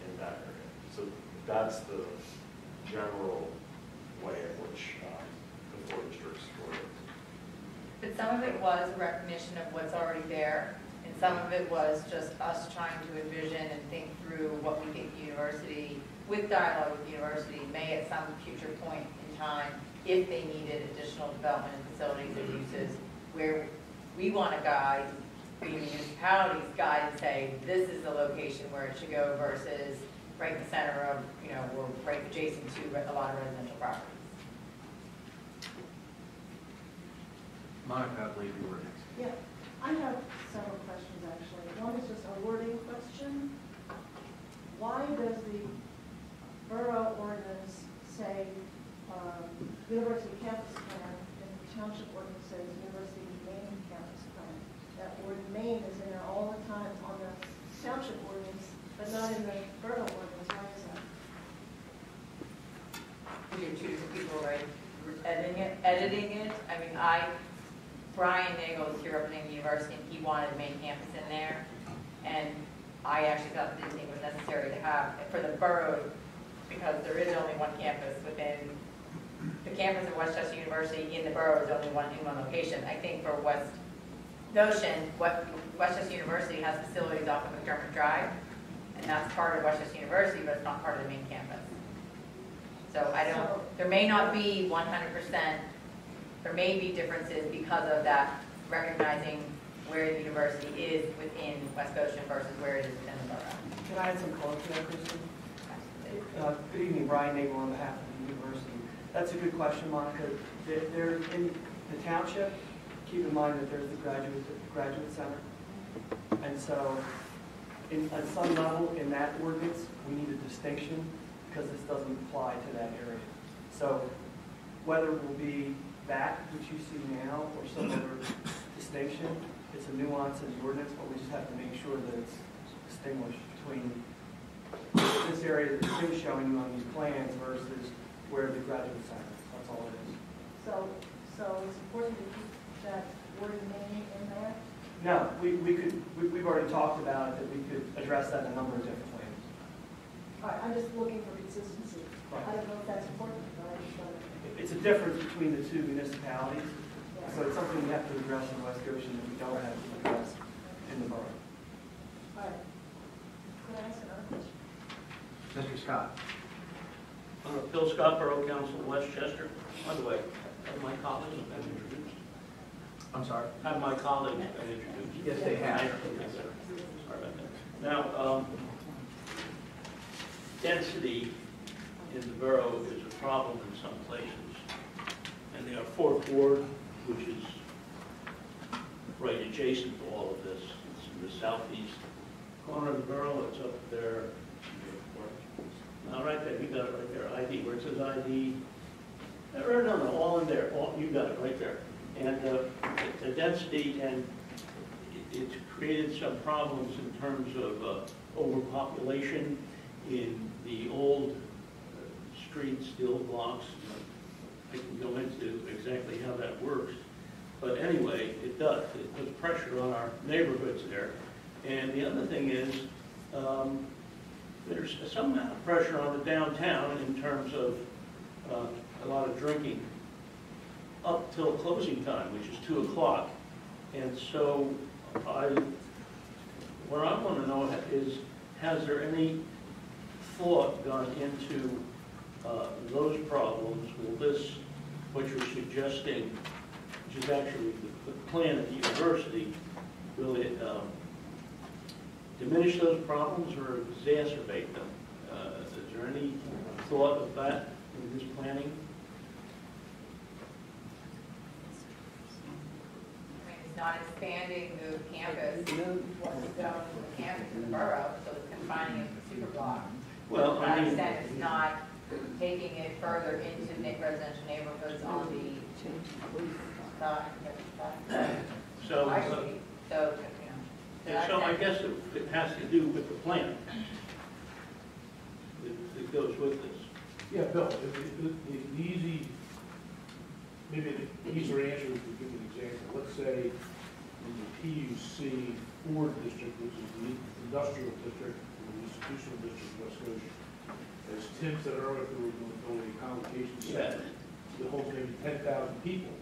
in that area. So that's the general way in which the 4 districts work. But some of it was a recognition of what's already there, and some of it was just us trying to envision and think through what we think the university, with dialogue with the university, may at some future point in time, if they needed additional development in facilities or uses, where we want to guide, the municipalities guide and say, this is the location where it should go versus right in the center of, or right adjacent to a lot of residential properties. Monica, I believe you were next. Yeah, I have several questions actually. One is just a wording question. Why does the borough ordinance say university campus plan, and the township ordinance says university main campus plan? That word main is in there all the time on the township ordinance, but not in the borough ordinance. Why is that? You're two different people, right? Editing it. I mean, Brian Nagel was here opening the university, and he wanted a main campus in there. And I actually didn't think it was necessary to have it for the borough, because there is only one campus within the campus of Westchester University. In the borough is only one location. I think for Goshen, Westchester University has facilities off of McDermott Drive, and that's part of Westchester University, but it's not part of the main campus. So there may not be 100%, there may be differences because of that, recognizing where the university is within West Goshen versus where it is within the borough. Can I add some color to that, Kristen? Good evening, Brian Nagel on behalf of the university. That's a good question, Monica. They're in the township. Keep in mind that there's the graduate center. And so at some level in that ordinance, we need a distinction because this doesn't apply to that area. So whether it will be that which you see now or some other distinction, it's a nuance in the ordinance, but we just have to make sure that it's distinguished between this area that Tim's showing you on these plans versus where the graduate center is. That's all it is. So it's important to keep that word main in there? No, we've already talked about it, that we could address that in a number of different ways. All right, I'm just looking for consistency. Right. I don't know if that's important, but I just want to. It's a difference between the two municipalities, so it's something we have to address in West Goshen that we don't have to address in the borough. All right. Could I ask another question? Mr. Scott. Bill Scott, Borough Council, Westchester. By the way, have my colleagues been introduced? I'm sorry? Have my colleagues been introduced? Yes, they have. Sorry about that. Now, density in the borough is a problem in some places. And the Fourth Ward, which is right adjacent to all of this, it's in the southeast corner of the borough. It's up there. Now, right there, you got it right there. ID, where it says ID. No, all in there. You got it right there. And the density, and it's created some problems in terms of overpopulation in the old street steel blocks. I can go into exactly how that works. But anyway, it does. It puts pressure on our neighborhoods there. And the other thing is, there's some amount of pressure on the downtown in terms of a lot of drinking up till closing time, which is 2 o'clock. And so what I want to know is, has there any thought gone into those problems? Will this, what you're suggesting, which is actually the plan at the university, will it diminish those problems or exacerbate them? Is there any thought of that in this planning? I mean, it's not expanding the campus, what's going to the campus in the borough, so it's confining it to the super block. Well, To I that mean, extent, it's not taking it further into residential neighborhoods on the side. so, I see. So, you know. to that so I extent- guess it has to do with the plan that goes with this. Yeah, Bill, the easy, maybe the easier answer is to give an example. Let's say in the PUC Ford district, which is the industrial district, or the institutional district of West Goshen, as Tim said earlier, we were going to build a convocation center that holds maybe 10,000 people.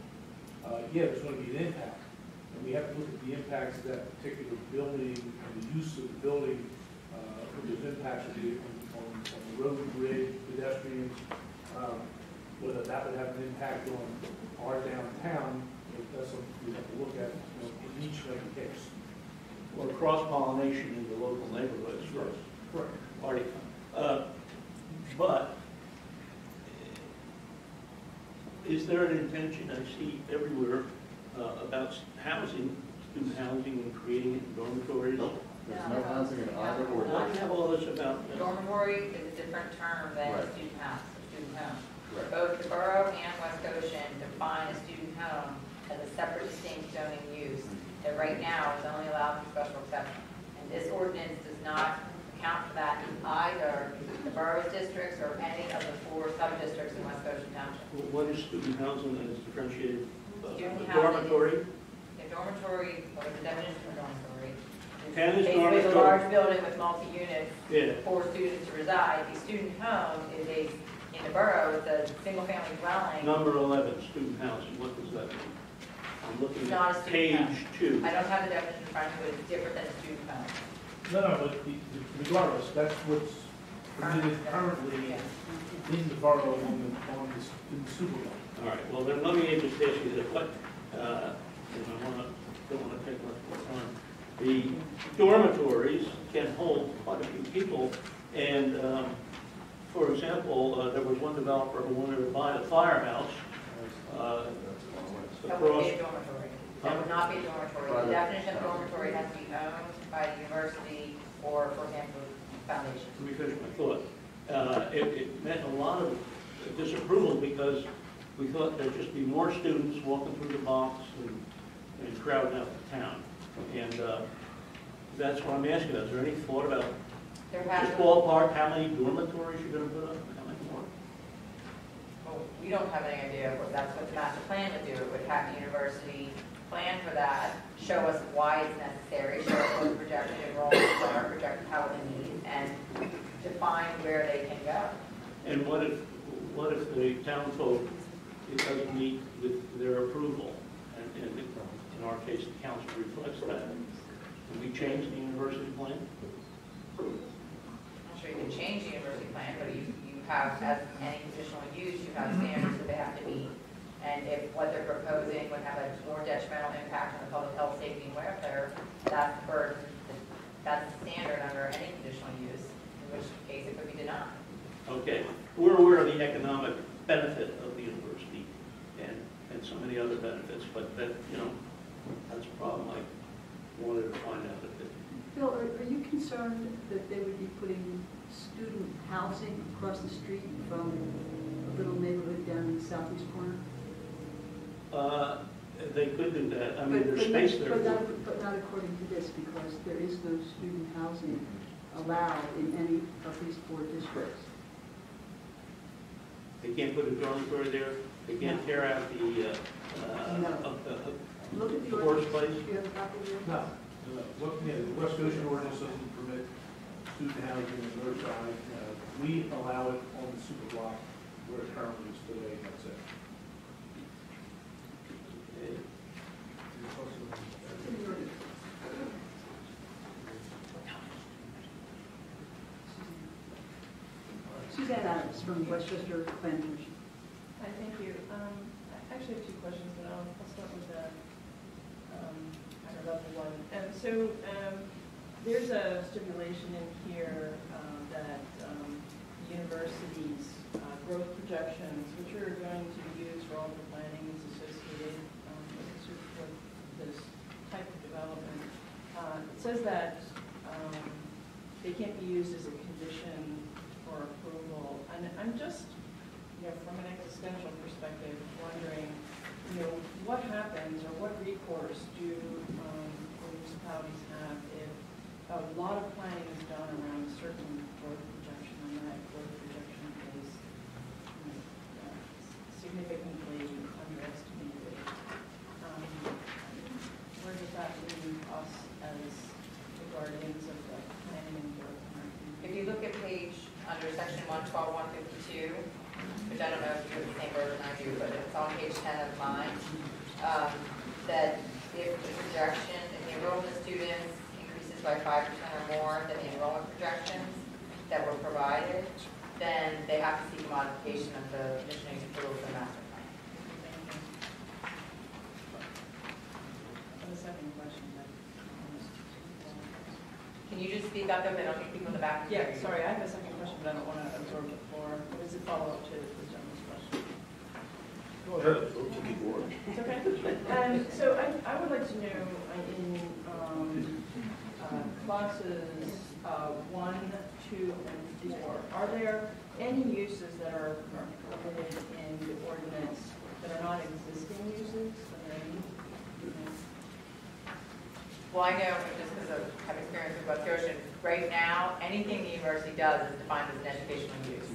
Yeah, there's going to be an impact. And we have to look at the impacts of that particular building and the use of the building, what those impacts would be on the road grid, pedestrians, whether that would have an impact on our downtown. That's something we have to look at, in each and every case. Or cross-pollination in the local neighborhoods. Correct. Party. But is there an intention, I see everywhere, about housing, student housing and creating it in dormitories? There's no housing in either or. Why do you have all this about? Dormitory is a different term than Right. student house, or student home. Right. Both the borough and West Goshen define a student home as a separate distinct zoning use that right now is only allowed for special exception. And this ordinance does not account for that in either the borough's districts or any of the 4 sub-districts in West Goshen Township. What is student housing that is differentiated? Student housing. Dormitory? The dormitory, or the definition of dormitory, Ten is basically a dormitory. large building with multi-units Yeah. for students to reside. The student home is in the borough, it's a single-family dwelling. Number 11, student housing, what does that mean? I'm looking It's not a at student home. page 2. I don't have the definition in front of me, but it's different than a student home. No, but regardless, that's what's permitted currently in the borough in the super bowl. All right, well, then let me just ask you this, what, don't want to take much more time. The dormitories can hold quite a few people, and, for example, there was one developer who wanted to buy the firehouse. That would Across, be a dormitory. That would not be a dormitory. The definition of dormitory has to be owned by the university or, for example, foundation. let me finish my thought. It meant a lot of disapproval because we thought there'd just be more students walking through the box and crowding out the town. And that's what I'm asking. Is there any thought about just ballpark how many dormitories you're going to put up? How many more? Well, we don't have any idea, but that's what the master plan would do. It would have the university plan for that, show us why it's necessary, show us what the projected enrollments are, projected how many needs, and define where they can go. And what if the town folk, it doesn't meet with their approval? And in our case, the council reflects that. Can we change the university plan? I'm not sure you can change the university plan, but you have, as any conditional use, you have standards that they have to meet. And if what they're proposing would have a more detrimental impact on the public health, safety, and welfare, that's the burden, that's the standard under any conditional use, in which case it could be denied. Okay, we're aware of the economic benefit of the university and so many other benefits, but that, that's a problem I wanted to find out. Bill, are you concerned that they would be putting student housing across the street from a little neighborhood down in the southeast corner? They could do that. I mean, there's space there. But not according to this, because there is no student housing allowed in any of these 4 districts. They can't put a dormitory there. They can't tear out the Look at the horse ordinance. place. Do you have a copy of it? No. The West Goshen ordinance doesn't permit student housing on the north side. We allow it on the super block where it currently is today, and that's it. Suzanne Adams from Westchester Planning Commission. Hi, thank you. I actually have 2 questions, but I'll start with the higher level one. There's a stipulation in here that the university's growth projections, which are going to be used for all the planning associated with this It says that they can't be used as a condition for approval. And I'm just, from an existential perspective, wondering, what happens or what recourse do municipalities have if a lot of planning is done around a certain growth projection, and that growth projection is significantly underestimated? Where does that leave us as the guardians of the planning and growth? If you look at page, under section 112, 152, which I don't know if you have the same version I do, but it's on page 10 of mine, that if the projection, if the enrollment of students increases by 5% or more than the enrollment projections that were provided, then they have to seek a modification of the conditional use approval for the master plan. The second question. Can you just speak up if I don't think people in the back? Yeah, sorry, I have a second question, but I don't want to absorb the floor. What is the follow-up to the gentleman's question? Go ahead, don't take it forward. It's okay. So I would like to know in classes 1, 2, and 4, are there any uses that are permitted in the ordinance that are not existing uses? Are there any? Well, I know, just because I have experience with West Goshen, right now, anything the university does is defined as an educational use.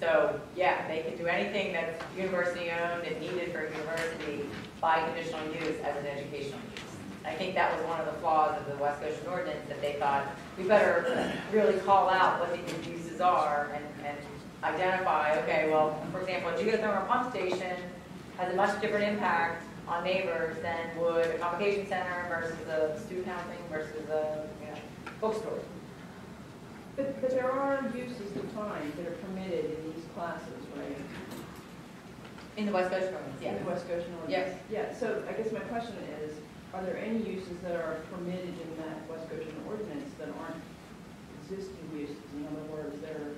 So, yeah, they can do anything that's university-owned and needed for a university by conditional use as an educational use. I think that was one of the flaws of the West Goshen ordinance, that they thought, we better really call out what these uses are and identify, okay, well, for example, a geothermal pump station has a much different impact on neighbors than would a convocation center versus a student housing versus a bookstore. But there are uses defined that are permitted in these classes, right? In the West Goshen ordinance, yeah. In the West Goshen ordinance? Yes. Yeah, so I guess my question is, are there any uses that are permitted in that West Goshen ordinance that aren't existing uses? In other words, there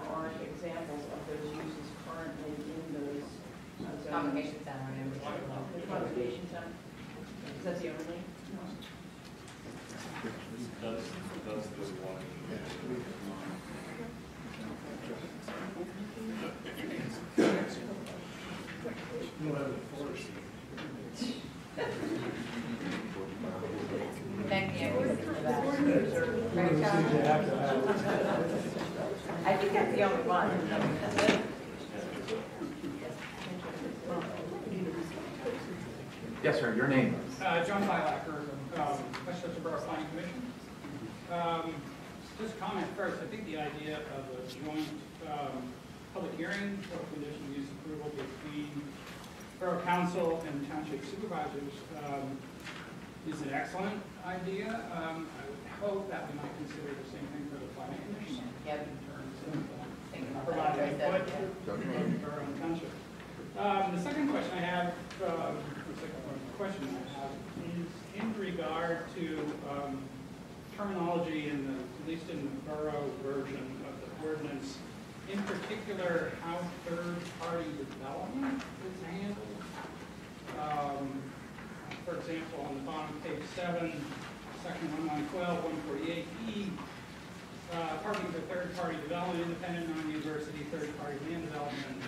aren't examples of those uses currently in those Convocation center. The convocation center? Is that the only? That's the one. You don't have the forest. Thank you for that. Very challenging. I think that's the only one. Yes, sir, your name? John Bylacker, Westchester Borough Planning Commission. Just a comment first, I think the idea of a joint public hearing for conditional use approval between Borough Council and Township Supervisors is an excellent idea. I would hope that we might consider the same thing for the Planning Commission in terms of providing input in Borough and Township. The second question I have, is in regard to terminology in the, at least in the borough version of the ordinance, in particular how third-party development is handled. For example, on the bottom of page 7, section 1112, 148E, parking for third-party development, independent, non-university, third-party land development.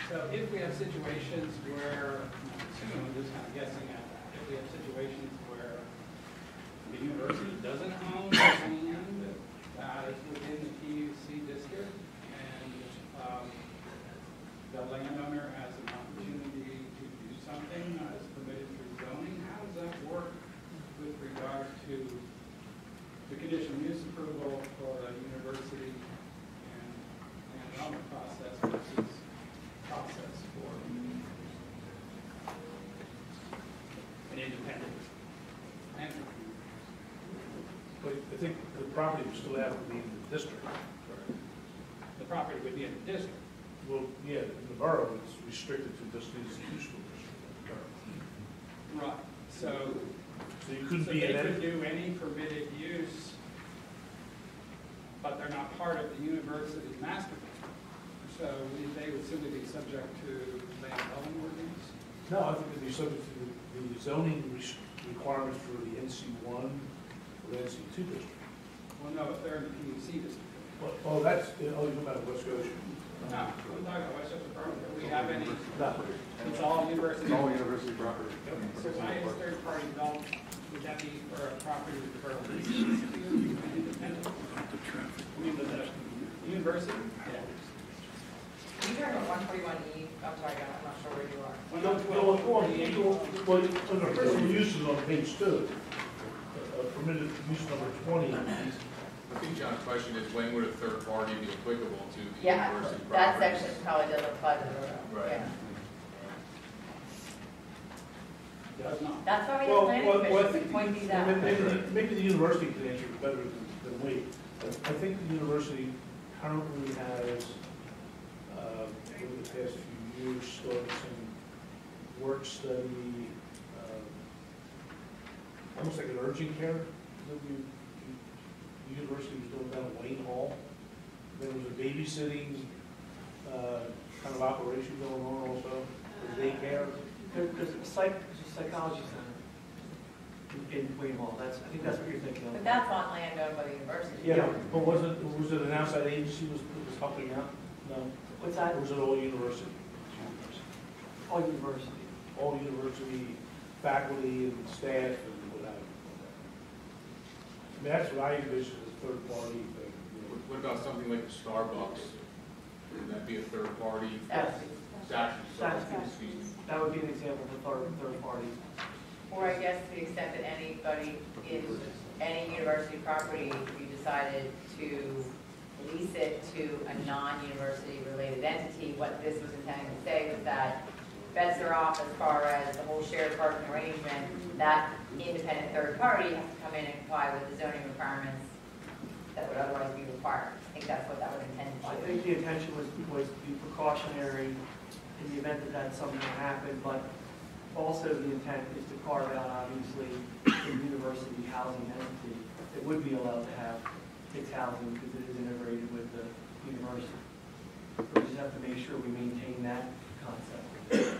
So if we have situations where, I'm just kind of guessing at that, if we have situations where the university doesn't own land that is within the PUC district, and the landowner has an opportunity to do something as permitted through zoning, how does that work with regard to the conditional use approval for a university and development process versus process for an independent landowner? But I think the property would still have to be in the district. The property would be in the district. Well, yeah, in the borough, it's restricted to just the institutional district. Right. So you couldn't so be they in could any. do any permitted use, but they're not part of the university's master plan. So they would simply be subject to land development ordinance. No, I think it'd be subject to the zoning requirements for the NC1 or the NC2 district. Well, no, if they're in the PUC district. Oh, that's, you're talking about West Goshen. No, I'm talking about Westchester Borough. Do we have any? No. It's all university. It's all university property. So why is third-party development, would that be for a property with the borough leases? Independent? I mean, the university? Yeah. You talking about 141E? I'm sorry, I'm not sure where you are. Well, in the principal uses on page 2, permitted use number 20. I think John's question is, when would a third party be applicable to the Yeah, university that property? section probably doesn't apply to the borough. Right. Yeah. Does not. That's why we have Well, planning I commission think to point these out. maybe the university can answer it better than we. I think the university currently has, over the past few years, started some work study, almost like an urgent care that the university was doing down at Wayne Hall. There was a babysitting kind of operation going on also, with daycare. There's a psychology center in Wayne Hall. I think that's what you're thinking of. But that's on land owned by the university. Yeah, but was it an outside agency was helping out? No. What's that? Or was it all university? All university. All university faculty and staff and what have you. I mean, that's what I envision as a third party thing. What about something like the Starbucks? Would that be a third party? Yes. That would be an example of a third party. Or I guess to the extent that anybody in any university property, if you decided to lease it to a non-university related entity, what this was intending to say was that bets are off as far as the whole shared parking arrangement, that independent third party has to come in and comply with the zoning requirements that would otherwise be required. I think that's what that was intended to I do. think the intention was to be precautionary in the event that that's something that happened, but also the intent is to carve out, obviously, a university housing entity that would be allowed to have its housing because it is integrated with the university. We just have to make sure we maintain that concept.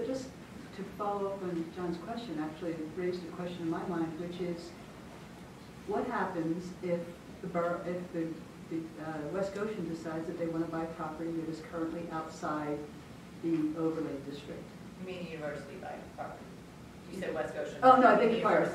Just to follow up on John's question, actually it raised a question in my mind, which is, what happens if the West Goshen decides that they want to buy property that is currently outside the overlay district? You mean university by property? You said West Goshen. Oh, no, I beg your pardon.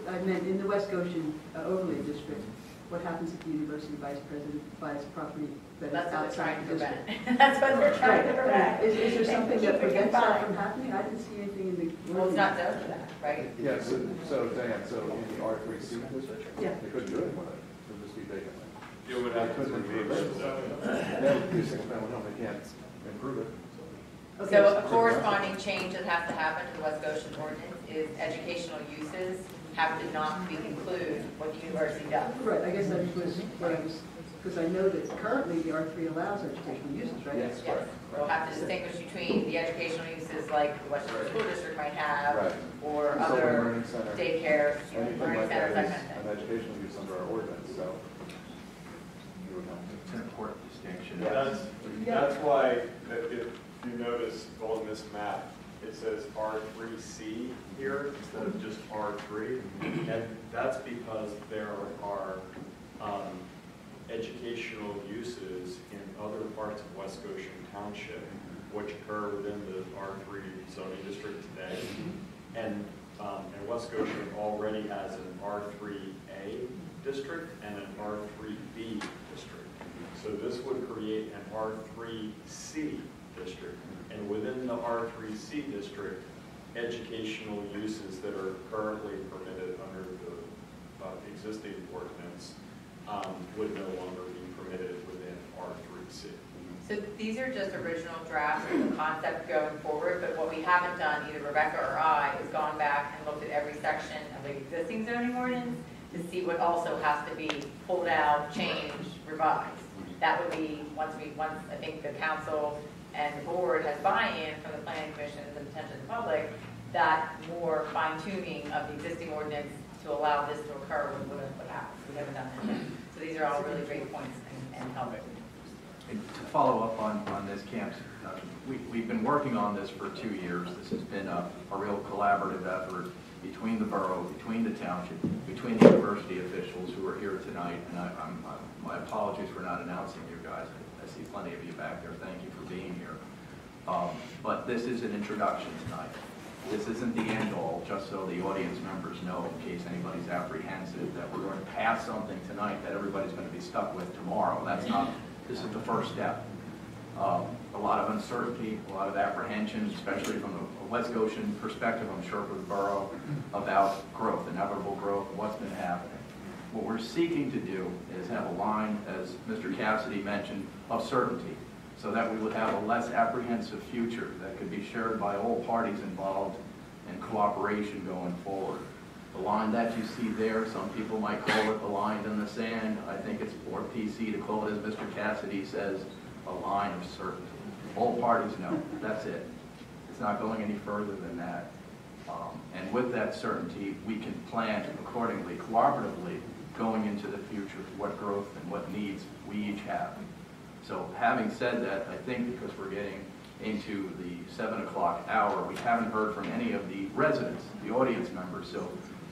I meant in the West Goshen overlay district. What happens if the university vice president buys property that is outside the district? That's what they're trying to prevent. Is there something that prevents that from happening? I didn't see anything in the. Well, it's not done for that, right? Yes, so Diane, so in the R3C district, Yeah. they couldn't do anything with it, it would just be vacant. You would have to remove it. That would be a single family home, they can't improve it. Okay. So a corresponding change that has to happen to the West Goshen ordinance is educational uses have to not include what the university does. Right, I guess that was what I was, because I know that currently the R3 allows educational uses, right? Yes. Yes, we'll have to distinguish between the educational uses like the Westchester School District might have, Right. or So other learning center, daycares, anything learning like centers, that that is kind of thing. an educational use under our ordinance, so you would have to. It's an important distinction. That's why, if you notice on this map, it says R3C here instead of just R3. And that's because there are educational uses in other parts of West Goshen Township which occur within the R3 zoning district today. And West Goshen already has an R3A district and an R3B district. So this would create an R3C district. And within the R3C district, educational uses that are currently permitted under the existing ordinance would no longer be permitted within R3C. So these are just original drafts of the concept going forward, but what we haven't done, either Rebecca or I, is gone back and looked at every section of the existing zoning ordinance to see what also has to be pulled out, changed, revised. That would be, once I think the council and the board has buy-in from the planning commission and potentially the public, that more fine-tuning of the existing ordinance to allow this to occur would happen. We haven't done that yet. So these are all really great points and helpful. And to follow up on this, Camps, we've been working on this for 2 years. This has been a real collaborative effort between the borough, between the township, between the university officials who are here tonight. And my apologies for not announcing you guys. I see plenty of you back there. Thank you for being here. But this is an introduction tonight. This isn't the end all, just so the audience members know, in case anybody's apprehensive that we're going to pass something tonight that everybody's going to be stuck with tomorrow. That's not, this is the first step. A lot of uncertainty, a lot of apprehension, especially from a West Goshen perspective, I'm sure for the borough, about growth, inevitable growth, what's been happening. What we're seeking to do is have a line, as Mr. Cassidy mentioned, of certainty, so that we would have a less apprehensive future that could be shared by all parties involved in cooperation going forward. The line that you see there, some people might call it the line in the sand. I think it's more PC to call it, as Mr. Cassidy says, a line of certainty. All parties know, that's it. It's not going any further than that. And with that certainty, we can plan accordingly, cooperatively, going into the future, what growth and what needs we each have. So having said that, I think because we're getting into the 7 o'clock hour, we haven't heard from any of the residents, the audience members, so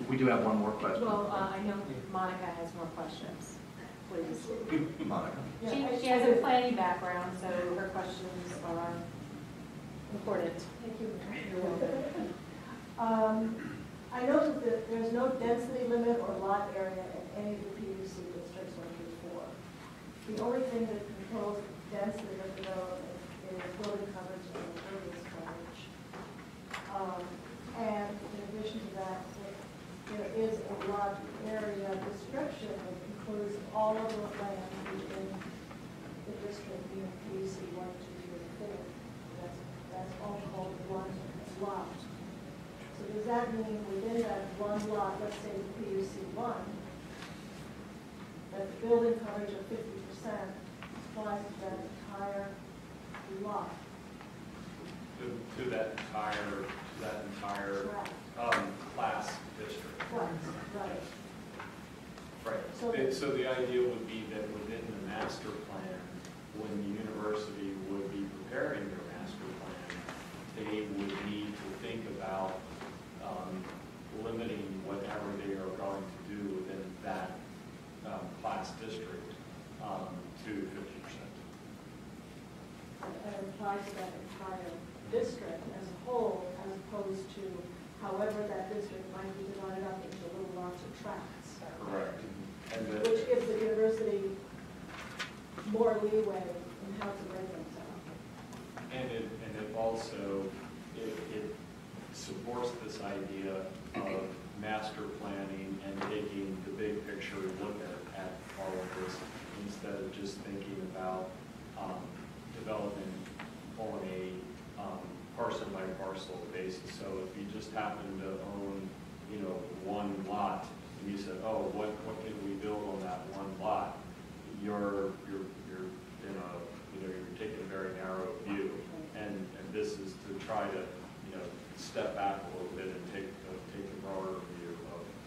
we do have one more question. Well, I know Monica has more questions. Please. Monica. She has a planning background, so her questions are important. Thank you. You're welcome. I know that there's no density limit or lot area in any of the PUC districts 1 through 4. The only thing that controls density of development is building coverage and impervious coverage. And in addition to that, there is a lot area description that includes all of the land within the district being PUC 1, 2, 3, 4. That's all called one lot. So does that mean within that one lot, let's say the PUC 1, that the building coverage of 50% applies to that entire lot? To that entire class district. Right. Right. So the idea would be that within the master plan, when the university would be preparing their master plan, they would need to think about limiting whatever they are going to do within that class district to 50%. And apply to that entire district as a whole, as opposed to however that district might be divided up into little lots of tracts. Correct. Which gives the university more leeway in how to break things up. And it also supports this idea of master planning and taking the big picture look at all of this instead of just thinking about development on a parcel by parcel basis. So if you just happen to own, one lot, and you said, oh, what can we build on that one lot? You're in a, you're taking a very narrow view, and this is to try to, step back a little bit and take a broader view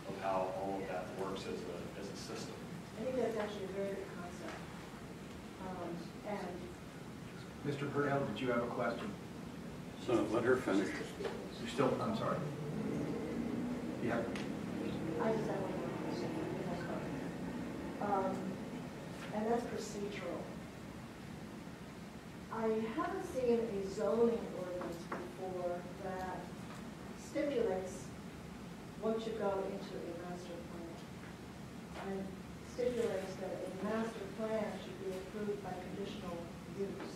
of how all of that works as a system. I think that's actually a very good concept. And Mr. Purnell, did you have a question? So let her finish. You're still, I'm sorry. Yeah. I just have one more question. And that's procedural. I haven't seen a zoning ordinance before that stipulates what should go into a master plan. And stipulates that a master plan should be approved by conditional use.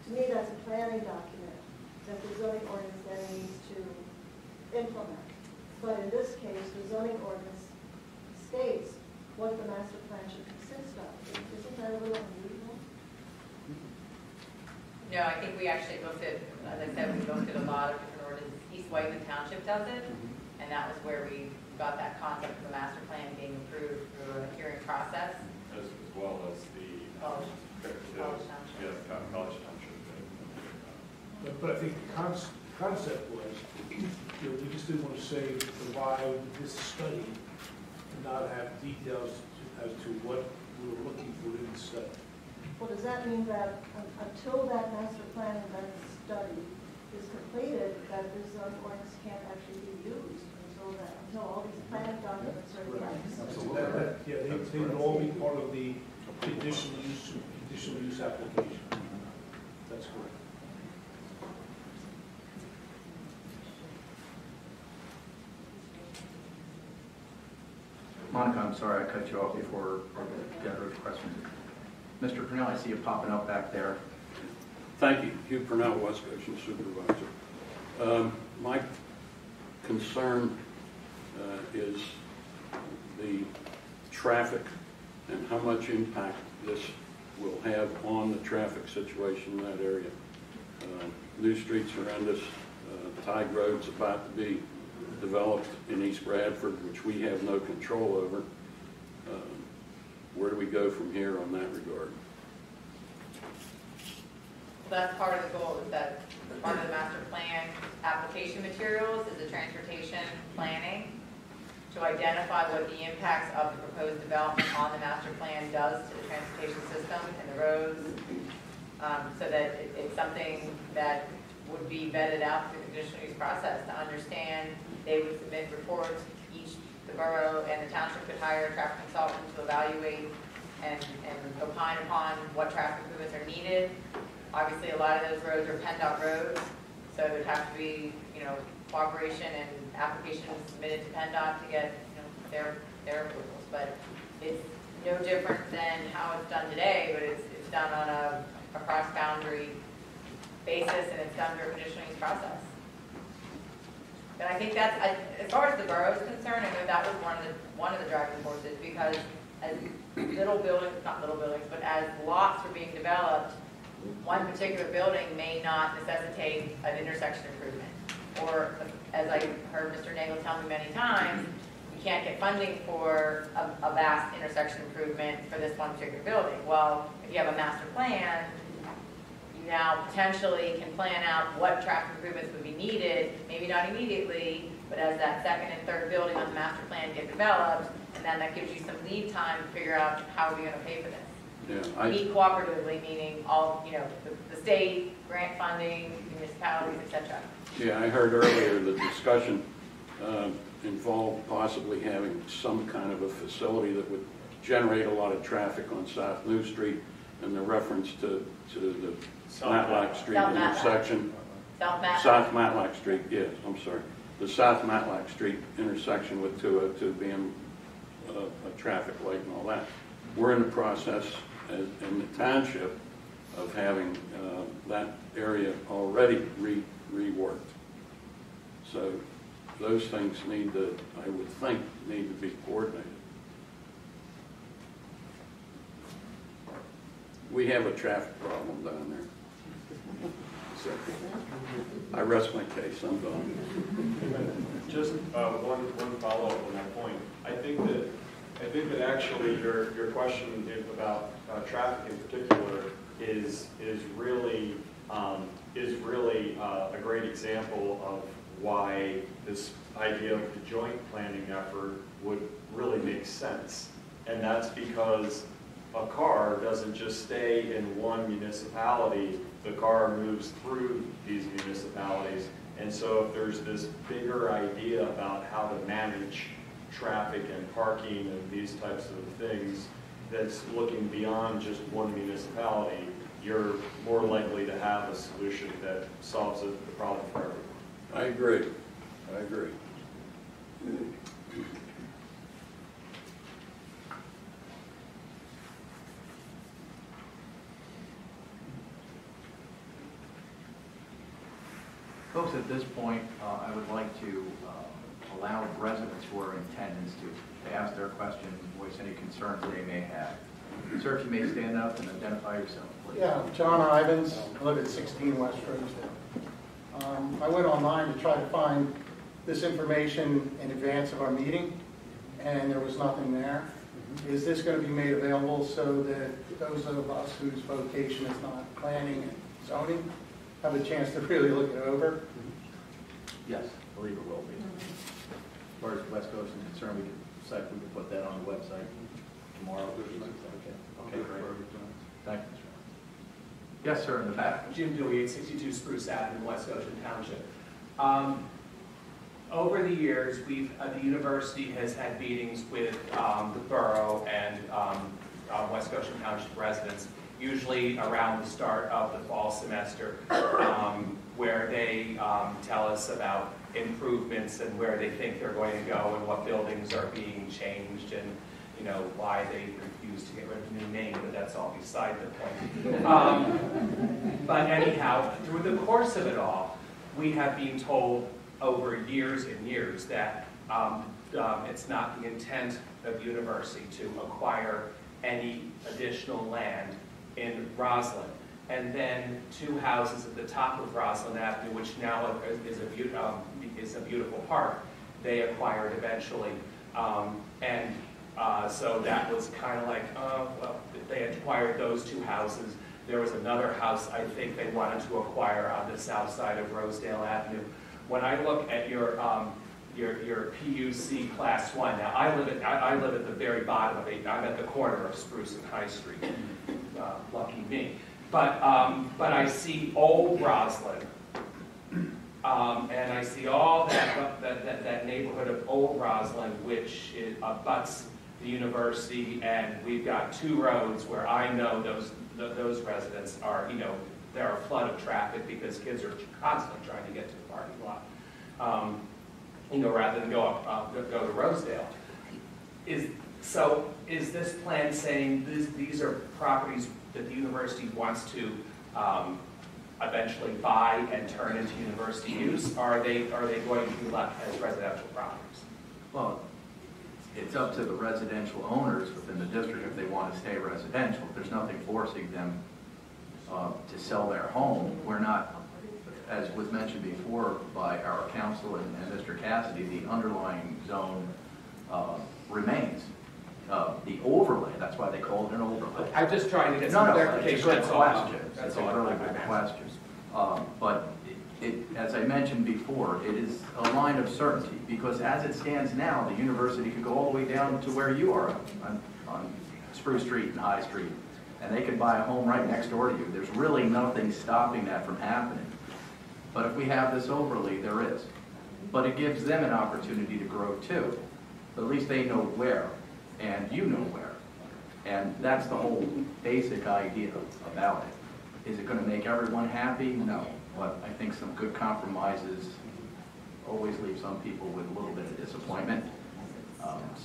To me, that's a planning document that the zoning ordinance then needs to implement. But in this case, the zoning ordinance states what the master plan should consist of. Isn't that a little unusual? No, I think we actually looked at, as I said, we looked at a lot of different ordinances. East Whiteman Township does it, and that was where we got that concept of the master plan being approved through a hearing process. As well as the College Township. Yeah, College Township. But I think the concept was, we just didn't want to say provide this study and not have details as to what we were looking for in the study. Well, does that mean that until that master plan and that study is completed, that this zoning ordinance can't actually be used until all these planning documents are in place? Absolutely. Yeah, they would all be part of the conditional use application. That's correct. Monica, I'm sorry I cut you off before I got her questions. Mr. Purnell, I see you popping up back there. Thank you. Hugh Purnell, West Goshen Supervisor. My concern is the traffic and how much impact this will have on the traffic situation in that area. New streets around us, Tide Road's about to be developed in East Bradford, which we have no control over. Where do we go from here on that regard? That's part of the goal, is that part of the master plan application materials is the transportation planning to identify what the impacts of the proposed development on the master plan does to the transportation system and the roads, so that it's something that would be vetted out through the conditional use process to understand. They would submit reports. The borough and the township could hire a traffic consultant to evaluate and opine upon what traffic improvements are needed. Obviously, a lot of those roads are PennDOT roads, so there'd have to be, cooperation and applications submitted to PennDOT to get, their approvals. But it's no different than how it's done today, but it's done on a cross-boundary basis, and it's done through a conditional use process. And I think that's, as far as the borough is concerned, I know that was one of the driving forces, because as little buildings, not little buildings, but as lots were being developed, one particular building may not necessitate an intersection improvement. Or, as I heard Mr. Nagel tell me many times, you can't get funding for a vast intersection improvement for this one particular building. Well, if you have a master plan, you now potentially can plan out what traffic improvements would be needed, maybe not immediately, but as that second and third building on the master plan get developed, and then that gives you some lead time to figure out how are we going to pay for this. Yeah, Meet cooperatively, meaning all, the state, grant funding, municipalities, etc. Yeah, I heard earlier the discussion involved possibly having some kind of a facility that would generate a lot of traffic on South New Street, and the reference to the Matlack Street intersection. South Matlack Street, yes, I'm sorry. The South Matlack Street intersection with 202 being a traffic light and all that. We're in the process in the township of having that area already reworked. So those things need to, I would think, need to be coordinated. We have a traffic problem down there. So I rest my case, I'm done. Just one follow-up on that point. I think that actually your question about traffic in particular is really a great example of why this idea of the joint planning effort would really make sense. And that's because a car doesn't just stay in one municipality, the car moves through these municipalities. And so if there's this bigger idea about how to manage traffic and parking and these types of things that's looking beyond just one municipality, you're more likely to have a solution that solves the problem for everyone. I agree. I agree. Folks, at this point, I would like to allow residents who are in attendance to ask their questions, voice any concerns they may have. Sir, if you may stand up and identify yourself, please. Yeah, John Ivins, I live at 16 West Rosedale. I went online to try to find this information in advance of our meeting, and there was nothing there. Is this going to be made available so that those of us whose vocation is not planning and zoning have a chance to really look it over? Yes, I believe it will be. As far as West Coast is concerned, we can put that on the website tomorrow. Okay, great. Thank you, Mr. Yes, sir, in the back. Jim Dewey, 862 Spruce Avenue, West Goshen Township. Over the years, the university has had meetings with the borough and West Goshen Township residents, usually around the start of the fall semester, where they tell us about improvements and where they think they're going to go and what buildings are being changed and why they refuse to get rid of the new name, but that's all beside the point. But anyhow, through the course of it all, we have been told over years and years that it's not the intent of the university to acquire any additional land in Roslyn. And then 2 houses at the top of Roslyn Avenue, which now is a beautiful park, they acquired eventually. So that was kind of like, well, they had acquired those 2 houses. There was another house I think they wanted to acquire on the south side of Rosedale Avenue. When I look at your PUC Class 1, now I live at the very bottom of it. I'm at the corner of Spruce and High Street. Lucky me. But I see old Roslyn, and I see all that neighborhood of old Roslyn, which abuts the university, and we've got 2 roads where I know those residents are, there are a flood of traffic because kids are constantly trying to get to the parking lot, rather than go to Rosedale. Is this plan saying these are properties that the university wants to eventually buy and turn into university use? Or are they going to be left as residential properties? Well, it's up to the residential owners within the district if they want to stay residential. There's nothing forcing them to sell their home. We're not, as was mentioned before by our counsel and Mr. Cassidy, the underlying zone remains. The overlay, that's why they call it an overlay. I'm just trying to get some clarification. It's a good question. It's a really good question. But as I mentioned before, it is a line of certainty, because as it stands now, the university could go all the way down to where you are on Spruce Street and High Street, and they could buy a home right next door to you. There's really nothing stopping that from happening. But if we have this overlay, there is. But it gives them an opportunity to grow too. But at least they know where, and you know where. And that's the whole basic idea about it. Is it going to make everyone happy? No. But I think some good compromises always leave some people with a little bit of disappointment.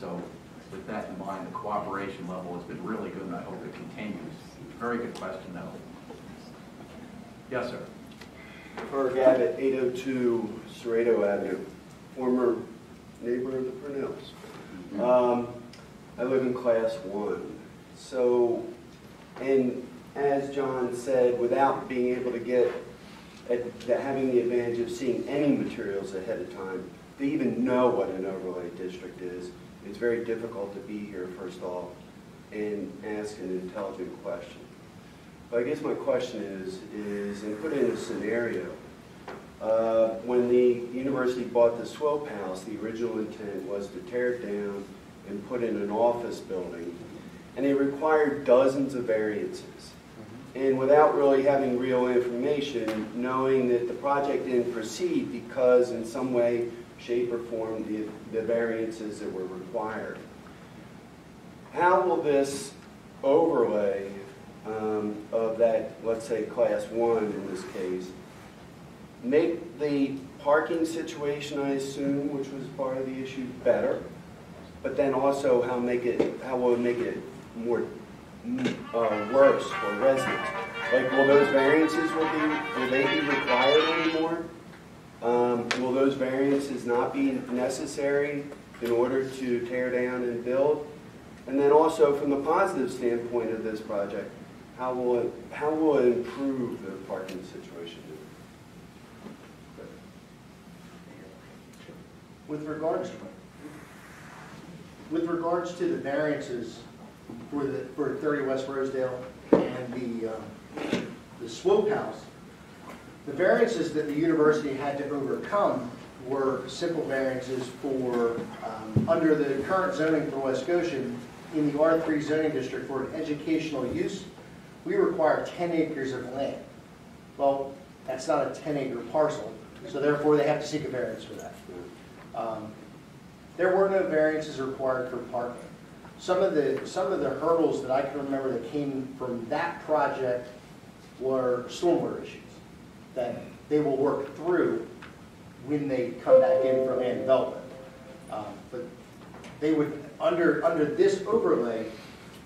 So with that in mind, the cooperation level has been really good, and I hope it continues. Very good question, though. Yes, sir. Ferg Abbott, 802 Cerrado Avenue, former neighbor of the Purnells. I live in Class 1. So, and as John said, without being able to get, having the advantage of seeing any materials ahead of time, to even know what an overlay district is, it's very difficult to be here, first off, and ask an intelligent question. But I guess my question is and put in a scenario, when the university bought the Swope House, the original intent was to tear it down and put in an office building, and it required dozens of variances. And without really having real information, knowing that the project didn't proceed because in some way, shape, or form, the variances that were required. How will this overlay of that, let's say, Class 1 in this case, make the parking situation, I assume, which was part of the issue, better? But then also, how will it make it more worse for residents? Like, will those variances will they be required anymore? Will those variances not be necessary in order to tear down and build? And then also, from the positive standpoint of this project, how will it improve the parking situation? With regards to the variances for 30 West Rosedale and the Swope House, the variances that the university had to overcome were simple variances for under the current zoning for West Goshen in the R3 zoning district for an educational use. we require 10 acres of land. Well, that's not a 10-acre parcel, so therefore they have to seek a variance for that. There were no variances required for parking. Some of the hurdles that I can remember that came from that project were stormwater issues that they will work through when they come back in for land development. But they would, under this overlay,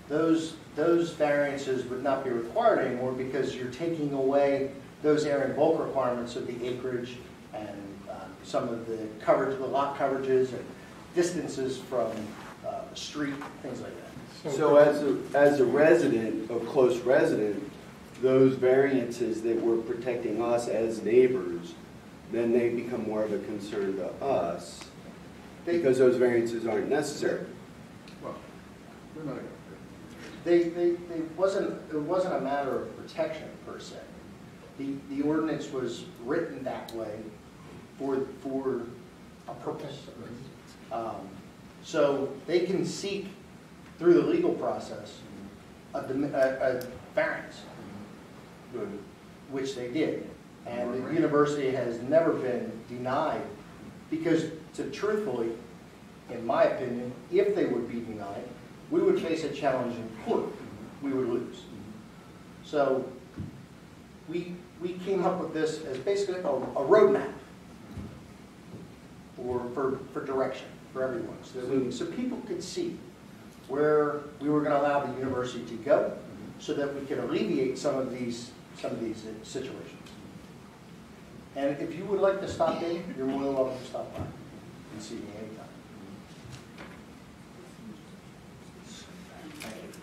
those variances would not be required anymore because you're taking away those air and bulk requirements of the acreage and some of the coverage, the lot coverages and distances from the street, things like that. So as a resident, a close resident, those variances that were protecting us as neighbors, then they become more of a concern to us because those variances aren't necessary. Well, we're not. It wasn't a matter of protection per se. The ordinance was written that way for a purpose. So they can seek through the legal process a variance, which they did. And the university has never been denied because, truthfully, in my opinion, if they would be denied, we would face a challenge in court. We would lose. So we came up with this as basically a roadmap for direction for everyone, so people could see where we were going to allow the university to go, so that we could alleviate some of these situations. And if you would like to stop in, you're more than welcome to stop by and see me anytime.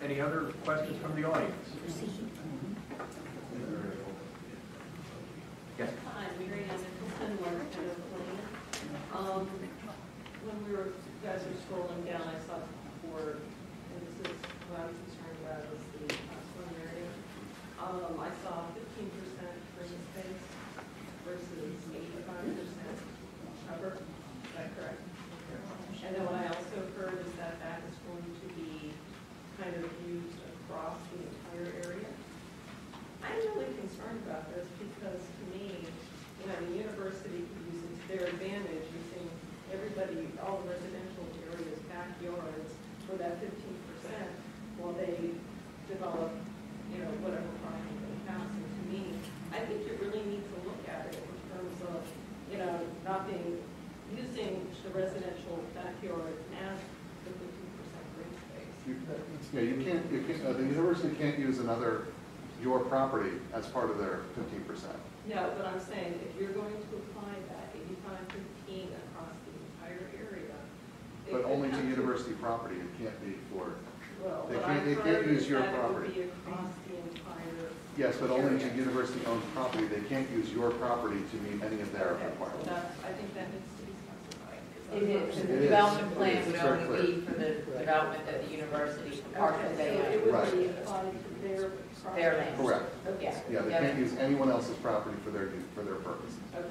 Any other questions from the audience? Yes. Hi, Mary Ann Nicholson, Lark Meadow Lane. When you guys were scrolling down, I saw the board, and this is what I'm concerned about, is the swim area. I saw 15% green space versus 85% cover. Is that correct? And then what I also heard is that that is going to be kind of used across the entire area. I'm really concerned about this because, to me, the university could use it to their advantage, using everybody, all the residential areas, backyards, for that 15% while they develop, whatever project they have. And to me, I think you really need to look at it in terms of, not using the residential backyard as the 15% green space. You can't, the university can't use your property as part of their 15%. No, but I'm saying if you're going to apply that 85-15 across the entire area. But only to university property, it can't be for, Well, they can't use your property. It would be across the entire. Yes, but only to area. university-owned property, they can't use your property to meet any of their Okay, requirements. so I think that needs to be specified. It is. The It is. development plan It is. would It's very only clear. be for the development of the university, Okay, parts of so it their would Right. be applied to their property. Their land. Correct. Okay. Yeah, they can't use anyone else's property for their purposes. Okay.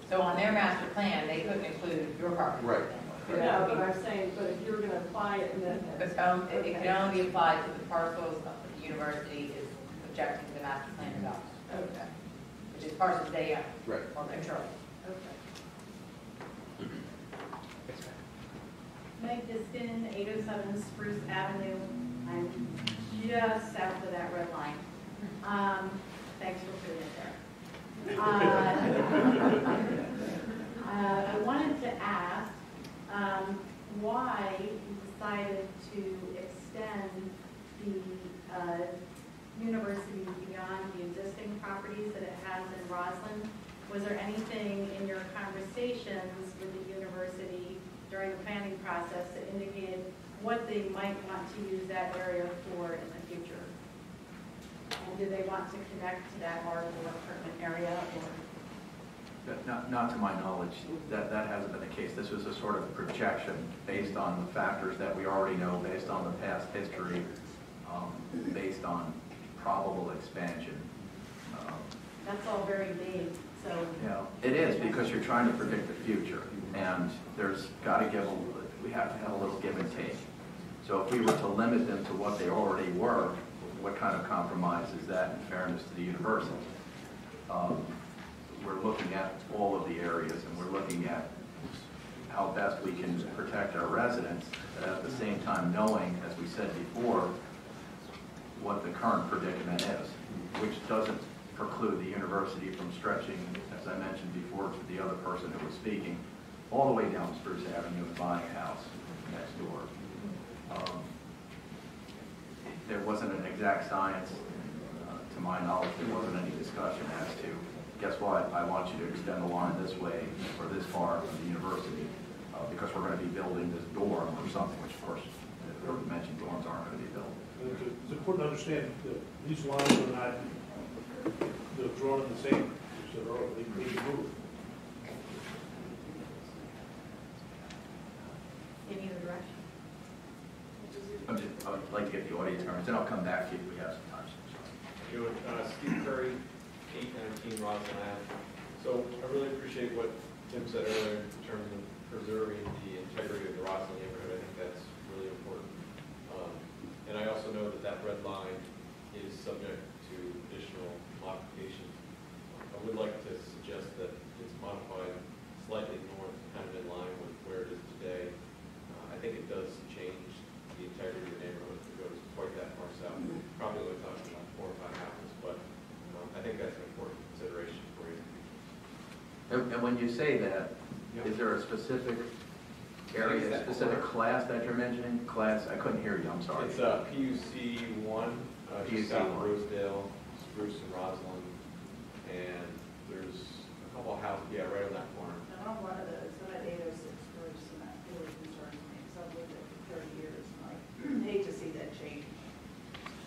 So on their master plan, they couldn't include your property. Right. No, but I'm saying, but if you're going to apply it and then. It can only be applied to the parcels that the university is objecting to the master plan development. Okay. Which is parcels they own. Right. Or control. Okay. Meg Diskin, 807 Spruce Avenue. I'm just south of that red line. Thanks for putting it there. I wanted to ask why you decided to extend the university beyond the existing properties that it has in Roslyn. Was there anything in your conversations with the university during the planning process that indicated what they might want to use that area for in the future? And do they want to connect to that larger apartment area or? Not to my knowledge, that hasn't been the case. This was a sort of projection based on the factors that we already know, based on the past history, based on probable expansion. That's all very vague, so. It is, because you're trying to predict the future, and there's got to we have to have a little give and take. So if we were to limit them to what they already were, what kind of compromise is that in fairness to the university? We're looking at all of the areas, and we're looking at how best we can protect our residents, but at the same time knowing, as we said before, what the current predicament is, which doesn't preclude the university from stretching, as I mentioned before to the other person who was speaking, all the way down Spruce Avenue and buying a house next door. There wasn't an exact science. To my knowledge, there wasn't any discussion as to, guess what, I want you to extend the line this way or this far from the university because we're going to be building this dorm or something, which of course, as I mentioned, dorms aren't going to be built. It's important to understand that these lines are not drawn in the same, they can move. In either direction. I would like to get the audience comments, then I'll come back to you if we have some time. Steve Curry, 819 Roslyn Ave. So I really appreciate what Tim said earlier in terms of preserving the integrity of the Roslyn neighborhood. I think that's really important. And I also know that that red line is subject to additional modification. I would like to suggest that it's modified slightly north, kind of in line with where it is today. I think it does change the integrity of the neighborhood if it goes quite that far south. Probably only talking about 4 or 5 houses, but I think that's an important consideration for you. And when you say that, is there a specific area, a specific class that you're mentioning? Class, I couldn't hear you, I'm sorry. It's PUC 1, just south of Rosedale, Spruce and Roslyn, and there's a couple of houses, yeah, right on that corner. And I'm one of those, so that 806 Spruce, and that really concerns me, because I've lived there for 30 years, and I hate to see that change.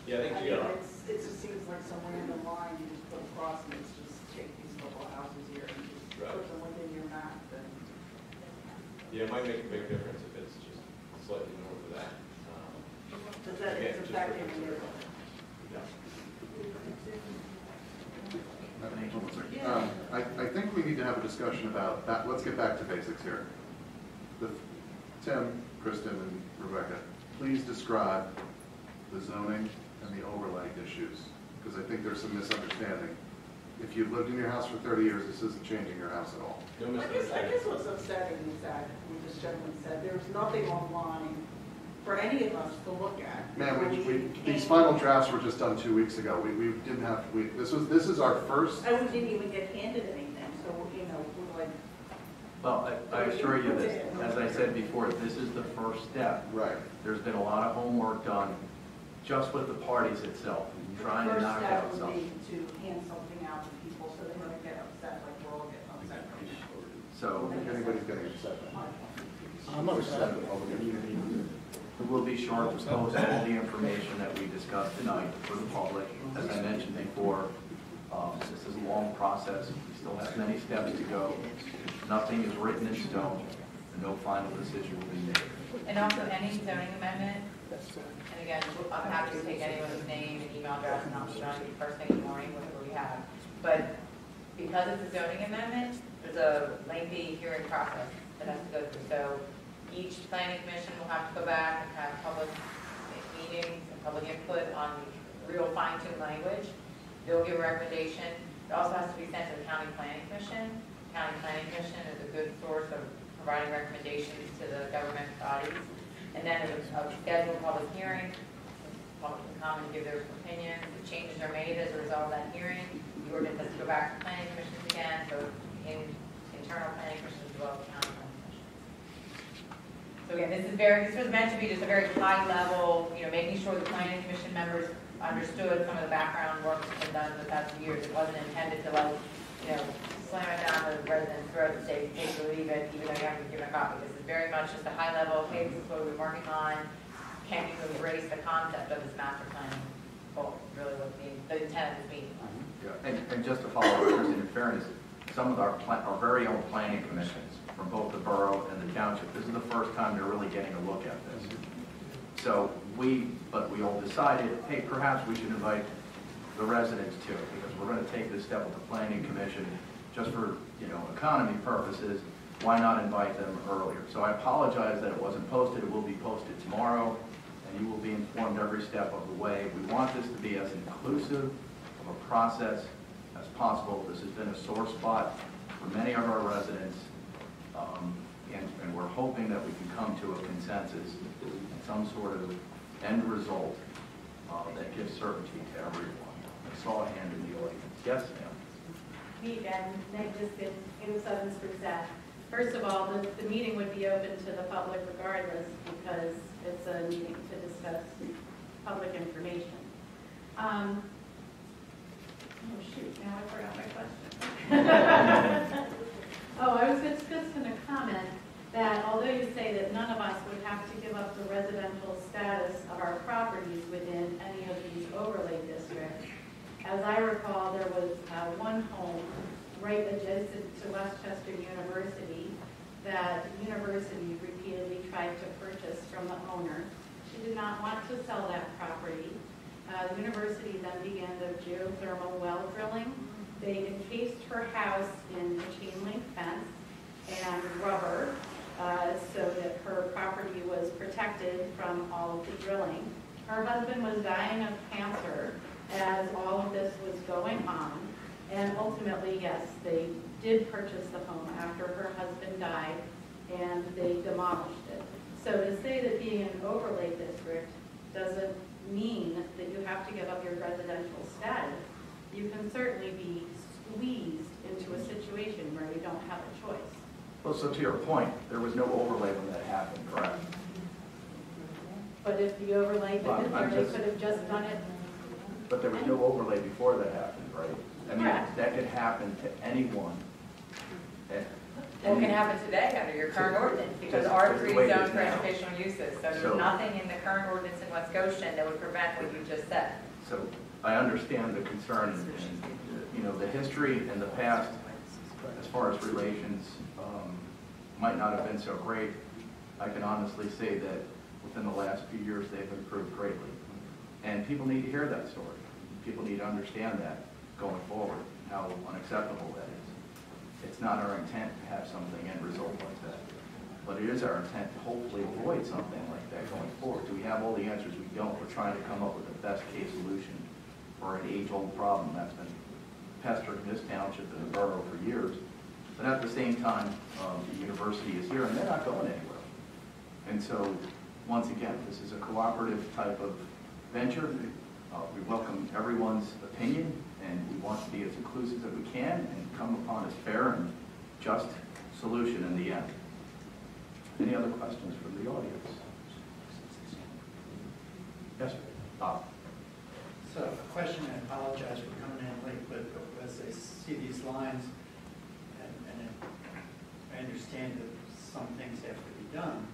Yeah, I think it just seems like some random line you just put across, and it's just take these couple of houses here and just put them within your map. And yeah, it might make a big difference if it's just slightly north of that. Does that affect your neighborhood? I think we need to have a discussion about that. Let's get back to basics here. Tim, Kristen, and Rebecca, please describe the zoning and the overlay issues, because I think there's some misunderstanding. If you've lived in your house for 30 years, this isn't changing your house at all. I guess what's upsetting is that, we just gentleman said, there's nothing online for any of us to look at. Ma'am, these final drafts were just done 2 weeks ago. We didn't have, this is our first. And we didn't even get handed anything, so, we're like. Well, I assure you this, as I said before, this is the first step. Right. There's been a lot of homework done just with the parties itself, trying to knock out something. The first step would be to hand something out to people so they don't get upset like we're all getting upset. So. I don't think anybody's getting upset. I'm upset. We'll be sure to post all the information that we discussed tonight for the public. As I mentioned before, this is a long process. We still have many steps to go. Nothing is written in stone, and no final decision will be made. And also any zoning amendment, and again, I'm happy to take anyone's name and email address and I'll be on you first thing in the morning, whatever we have. But because it's a zoning amendment, there's a lengthy hearing process that has to go through. So each planning commission will have to go back and have public meetings and public input on real fine-tuned language. They'll give a recommendation. It also has to be sent to the county planning commission. County planning commission is a good source of providing recommendations to the government bodies. And then there's a scheduled public hearing. Public can come and give their opinions. If changes are made as a result of that hearing, the ordinance has to go back to planning commissions again. So in internal planning commissions as well as county planning commissions. So again, this was meant to be just a very high level, making sure the planning commission members understood some of the background work that's been done in the past few years. It wasn't intended to slam it down the residents throughout the state, take it or leave it, even though you haven't been given a copy. This is very much just a high level, hey, this is what we're working on. Can you embrace the concept of this master planning goal? Really what the intent of this meeting was. Yeah. And just to follow up, in fairness, some of our very own planning commissions from both the borough and the township, this is the first time they're really getting a look at this. So we all decided, hey, perhaps we should invite the residents too, because we're going to take this step with the planning commission just for economy purposes. Why not invite them earlier? So I apologize that it wasn't posted. It will be posted tomorrow. and you will be informed every step of the way. We want this to be as inclusive of a process as possible. This has been a sore spot for many of our residents, and we're hoping that we can come to a consensus and some sort of end result that gives certainty to everyone. I saw a hand in the audience. Yes, ma'am. Me again, Meg Diskin, 807 Spruce Ave. First of all, the meeting would be open to the public regardless because it's a meeting to discuss public information. Oh shoot, now I forgot my question. Oh, I was just going to comment that although you say that none of us would have to give up the residential status of our properties within any of these overlay districts, as I recall, there was one home right adjacent to Westchester University that the university repeatedly tried to purchase from the owner. She did not want to sell that property. The university then began the geothermal well drilling. They encased her house in a chain link fence and rubber so that her property was protected from all of the drilling. Her husband was dying of cancer as all of this was going on. And ultimately, yes, they did purchase the home after her husband died, and they demolished it. So to say that being an overlay district doesn't mean that you have to give up your residential status. You can certainly be squeezed into a situation where you don't have a choice. Well, so to your point, there was no overlay when that happened, correct? But if the overlay Well, had been there, they could have just done it. But there was no overlay before that happened, right? I mean, Correct. that could happen to anyone. What can happen today under your current ordinance, because Just R3 the way it zone is for now. educational uses, so So- there's nothing in the current ordinance in West Goshen that would prevent what you just said. So I understand the concern, and you know, the history in the past, as far as relations, might not have been so great. I can honestly say that within the last few years, they've improved greatly. And people need to hear that story. People need to understand that going forward, how unacceptable that is. It's not our intent to have something end result like that. But it is our intent to hopefully avoid something like that going forward. Do we have all the answers? We don't. We're trying to come up with the best case solution for an age-old problem that's been pestering this township and the borough for years. But at the same time, the university is here and they're not going anywhere. And so, once again, this is a cooperative type of venture. We welcome everyone's opinion, and we want to be as inclusive as we can and come upon a fair and just solution in the end. Any other questions from the audience? Yes, sir. Bob. So, a question, I apologize for coming in late, but as I see these lines, and I understand that some things have to be done,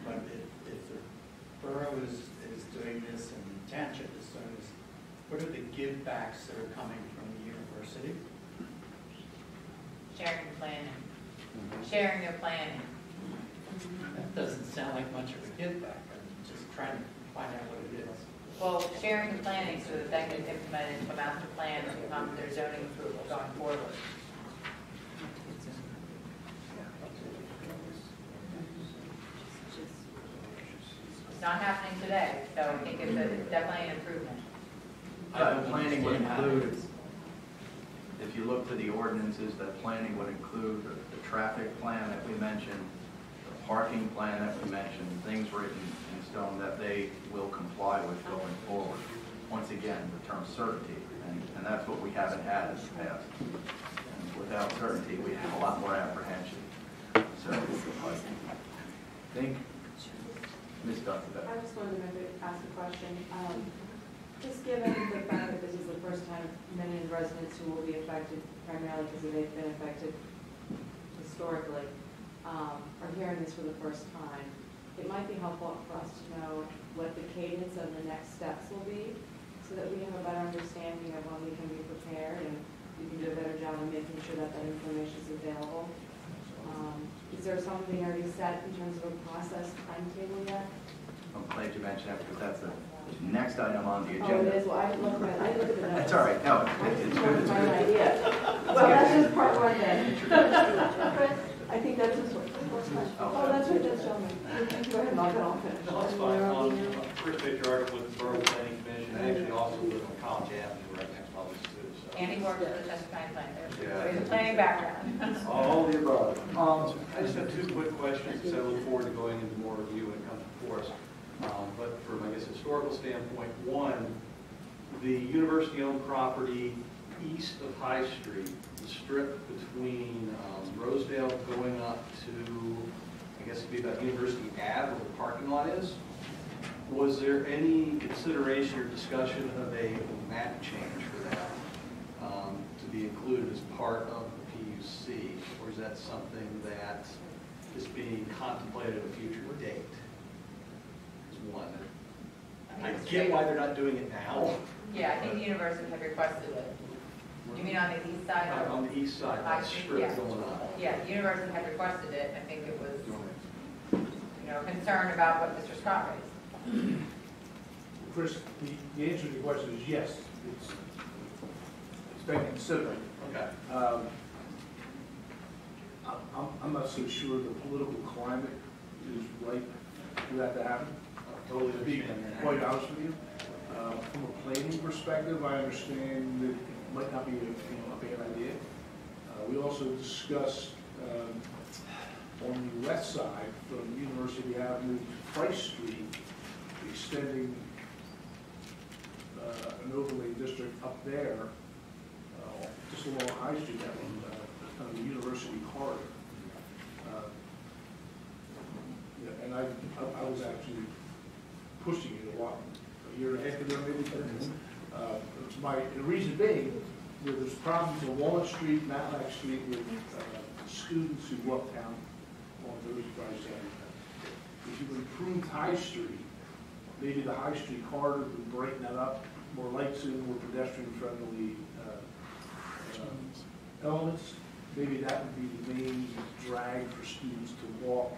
but if the borough is doing this and the township is doing this, what are the give backs that are coming from the university? Sharing the planning. Sharing their planning. That doesn't sound like much of a give back. I'm just trying to find out what it is. Well, sharing the planning so that that gets implemented into a master plan and becomes their zoning approval going forward. It's not happening today, so I think it's definitely an improvement. The planning would include, if you look to the ordinances, that planning would include the traffic plan that we mentioned, the parking plan that we mentioned, things written in stone that they will comply with going forward. Once again, the term certainty, and that's what we haven't had in the past. And without certainty, we have a lot more apprehension. So I think Ms. Duffy. I just wanted to ask a question. Just given the fact that this is the first time many of the residents who will be affected, primarily because they've been affected historically, are hearing this for the first time, it might be helpful for us to know what the cadence of the next steps will be, so that we have a better understanding of when we can be prepared and we can do a better job of making sure that that information is available. Is there something already set in terms of a process timetable yet? I'm glad you mentioned that because that's the next item on the agenda. Oh, it is. Well, I look at the notes. That's all right. No, it's good. It's My good. idea. Well, that's just part one then. I think that's just Oh, that's right, that's John. Go ahead, I'll finish. No, that's fine. Chris Patriarch with the Borough Planning Commission. I actually also live on College Avenue right next to this too. So. Andy works for the Chesapeake Plan there. Yeah. He's a planning background. All the above. I just have two quick questions because I look forward to going into more review when it comes before us. But from, I guess, historical standpoint, one, the university-owned property east of High Street, the strip between Rosedale going up to, I guess it'd be about University Ave, where the parking lot is. Was there any consideration or discussion of a map change for that to be included as part of the PUC? Or is that something that is being contemplated at a future date? Is one. I get why they're not doing it now. Yeah, I think the university had requested it. You mean on the east side? On the east side, that strip going up. Yeah, the university had requested it. I think it was, concerned about what Mr. Scott raised. Chris, the answer to your question is yes. It's been considered. Okay. I'm not so sure the political climate is right for that to happen. Totally to be quite honest with you. From a planning perspective, I understand that it might not be a bad idea. We also discussed on the west side from University Avenue to Price Street, extending an overlay district up there, just along High Street, that one, kind of the university corridor. And I was actually pushing it a lot, a year and a half ago maybe. The reason being, there's problems on Walnut Street, Matlack Street with students who go uptown on Thursday, Friday, Saturday. If you improved High Street, maybe the High Street corridor would brighten that up, more lights in, more pedestrian-friendly elements. Maybe that would be the main drag for students to walk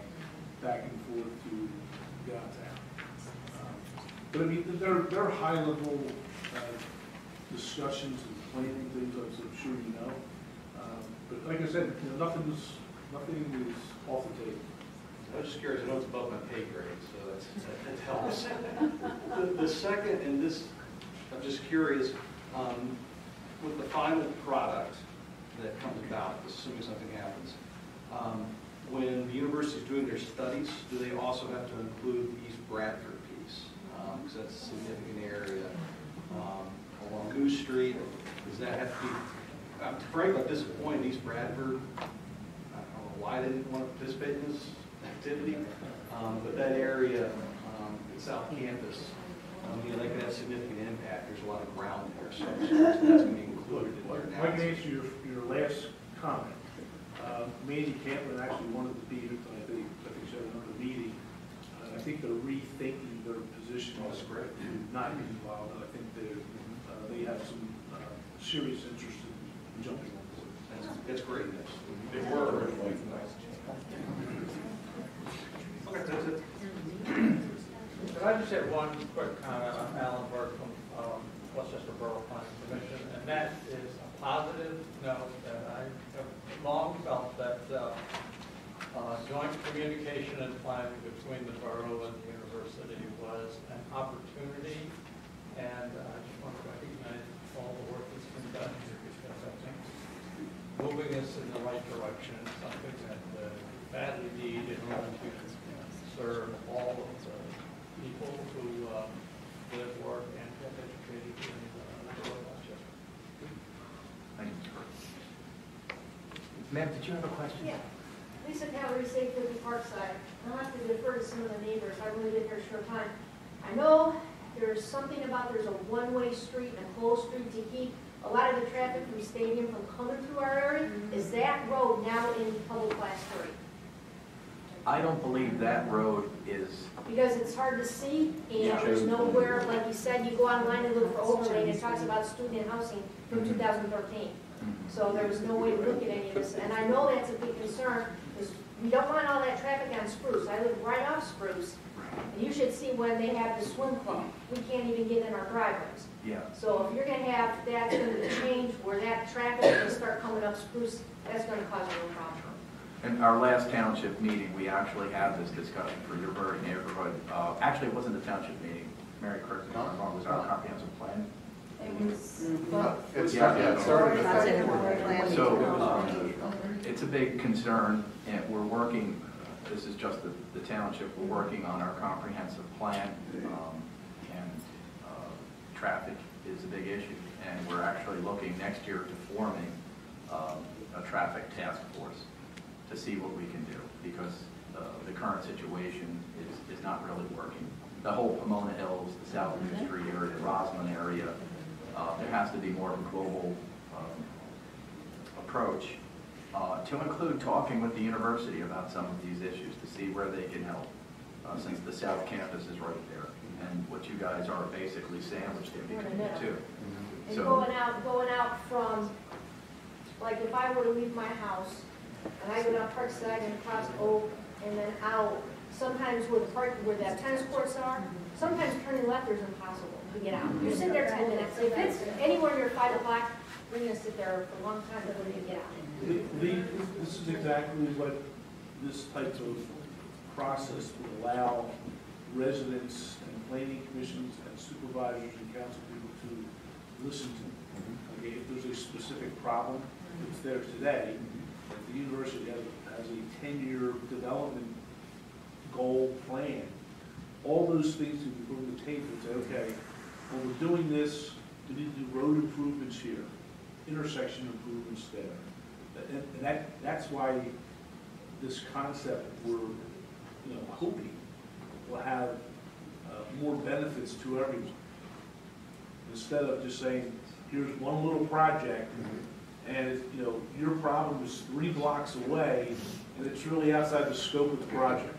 back and forth to downtown. But I mean, there are high-level discussions and planning things, as I'm sure you know. But like I said, nothing is off the table. I was just curious. I know it's above my pay grade, so that helps. The second, and this, I'm just curious, with the final product that comes about, assuming something happens, when the university is doing their studies, do they also have to include the East Bradford piece? Because that's a significant area along Goose Street. Does that have to be, I'm frankly disappointed East Bradford. I don't know why they didn't want to participate in this activity, but that area at South Campus, they could have significant impact. There's a lot of ground there, so that's going to be included in there now. I can answer your last comment. Mandy Camplin actually wanted to be here tonight. I think she had another meeting. I think they're rethinking their position. That's great. Not be involved, and I think they have some serious interest in jumping on board. That's great. They were. Okay, that's it. I just have one quick comment on Alan Burke from Westchester Borough Planning Commission, and that is a positive note that I have long felt that joint communication and planning between the borough and the university was an opportunity, and I just want to recognize all the work that's been done here because I think moving us in the right direction is something that we badly need in order to serve all of the people who live, work, and get educated in Westchester. Thank you. Ma'am, did you have a question? Yeah. Lisa Calorie, Safe Living Parkside. I'll have to defer to some of the neighbors. I really didn't hear a short time. I know there's something about there's a one-way street and a closed street to keep a lot of the traffic from Stadium from coming through our area. Is that road now in public class 3? I don't believe that road is. Because it's hard to see, and there's nowhere, like you said, you go online and look for overlay, and it talks about student housing from 2013. So there was no way to look at any of this. And I know that's a big concern, because we don't want all that traffic on Spruce. I live right off Spruce. And you should see when they have the swim club. We can't even get in our driveways. Yeah. So if you're going to have, that's going to change where that traffic is going to start coming up Spruce, that's going to cause a real problem. In our last township meeting, we actually had this discussion for your very neighborhood. Actually, it wasn't the township meeting. Mary, correct me if I'm wrong, it was our comprehensive plan. It was, It started. So it's a big concern, and we're working, this is just the township, we're working on our comprehensive plan, and traffic is a big issue. And we're actually looking next year to forming a traffic task force to see what we can do, because the current situation is not really working. The whole Pomona Hills, the South Main Street area, Roslyn area, there has to be more of a global approach to include talking with the university about some of these issues to see where they can help, since the South Campus is right there. And what you guys are basically sandwiched in between the two. And So, going out from, like if I were to leave my house and I go down Parkside and across Oak and then out, sometimes where the tennis courts are, sometimes turning left is impossible to get out. You're sitting there 10 minutes. If it's anywhere near 5 o'clock, we're gonna sit there for a long time before we can get out. This is exactly what this type of process would allow residents and planning commissions and supervisors and council people to listen to. Okay, if there's a specific problem that's there today, if the university has a 10-year development goal plan, all those things to be put on the table and say, okay, when we're doing this, we need to do road improvements here, intersection improvements there. And that's why this concept we're hoping will have more benefits to everyone. Instead of just saying, here's one little project, and your problem is 3 blocks away, and it's really outside the scope of the project.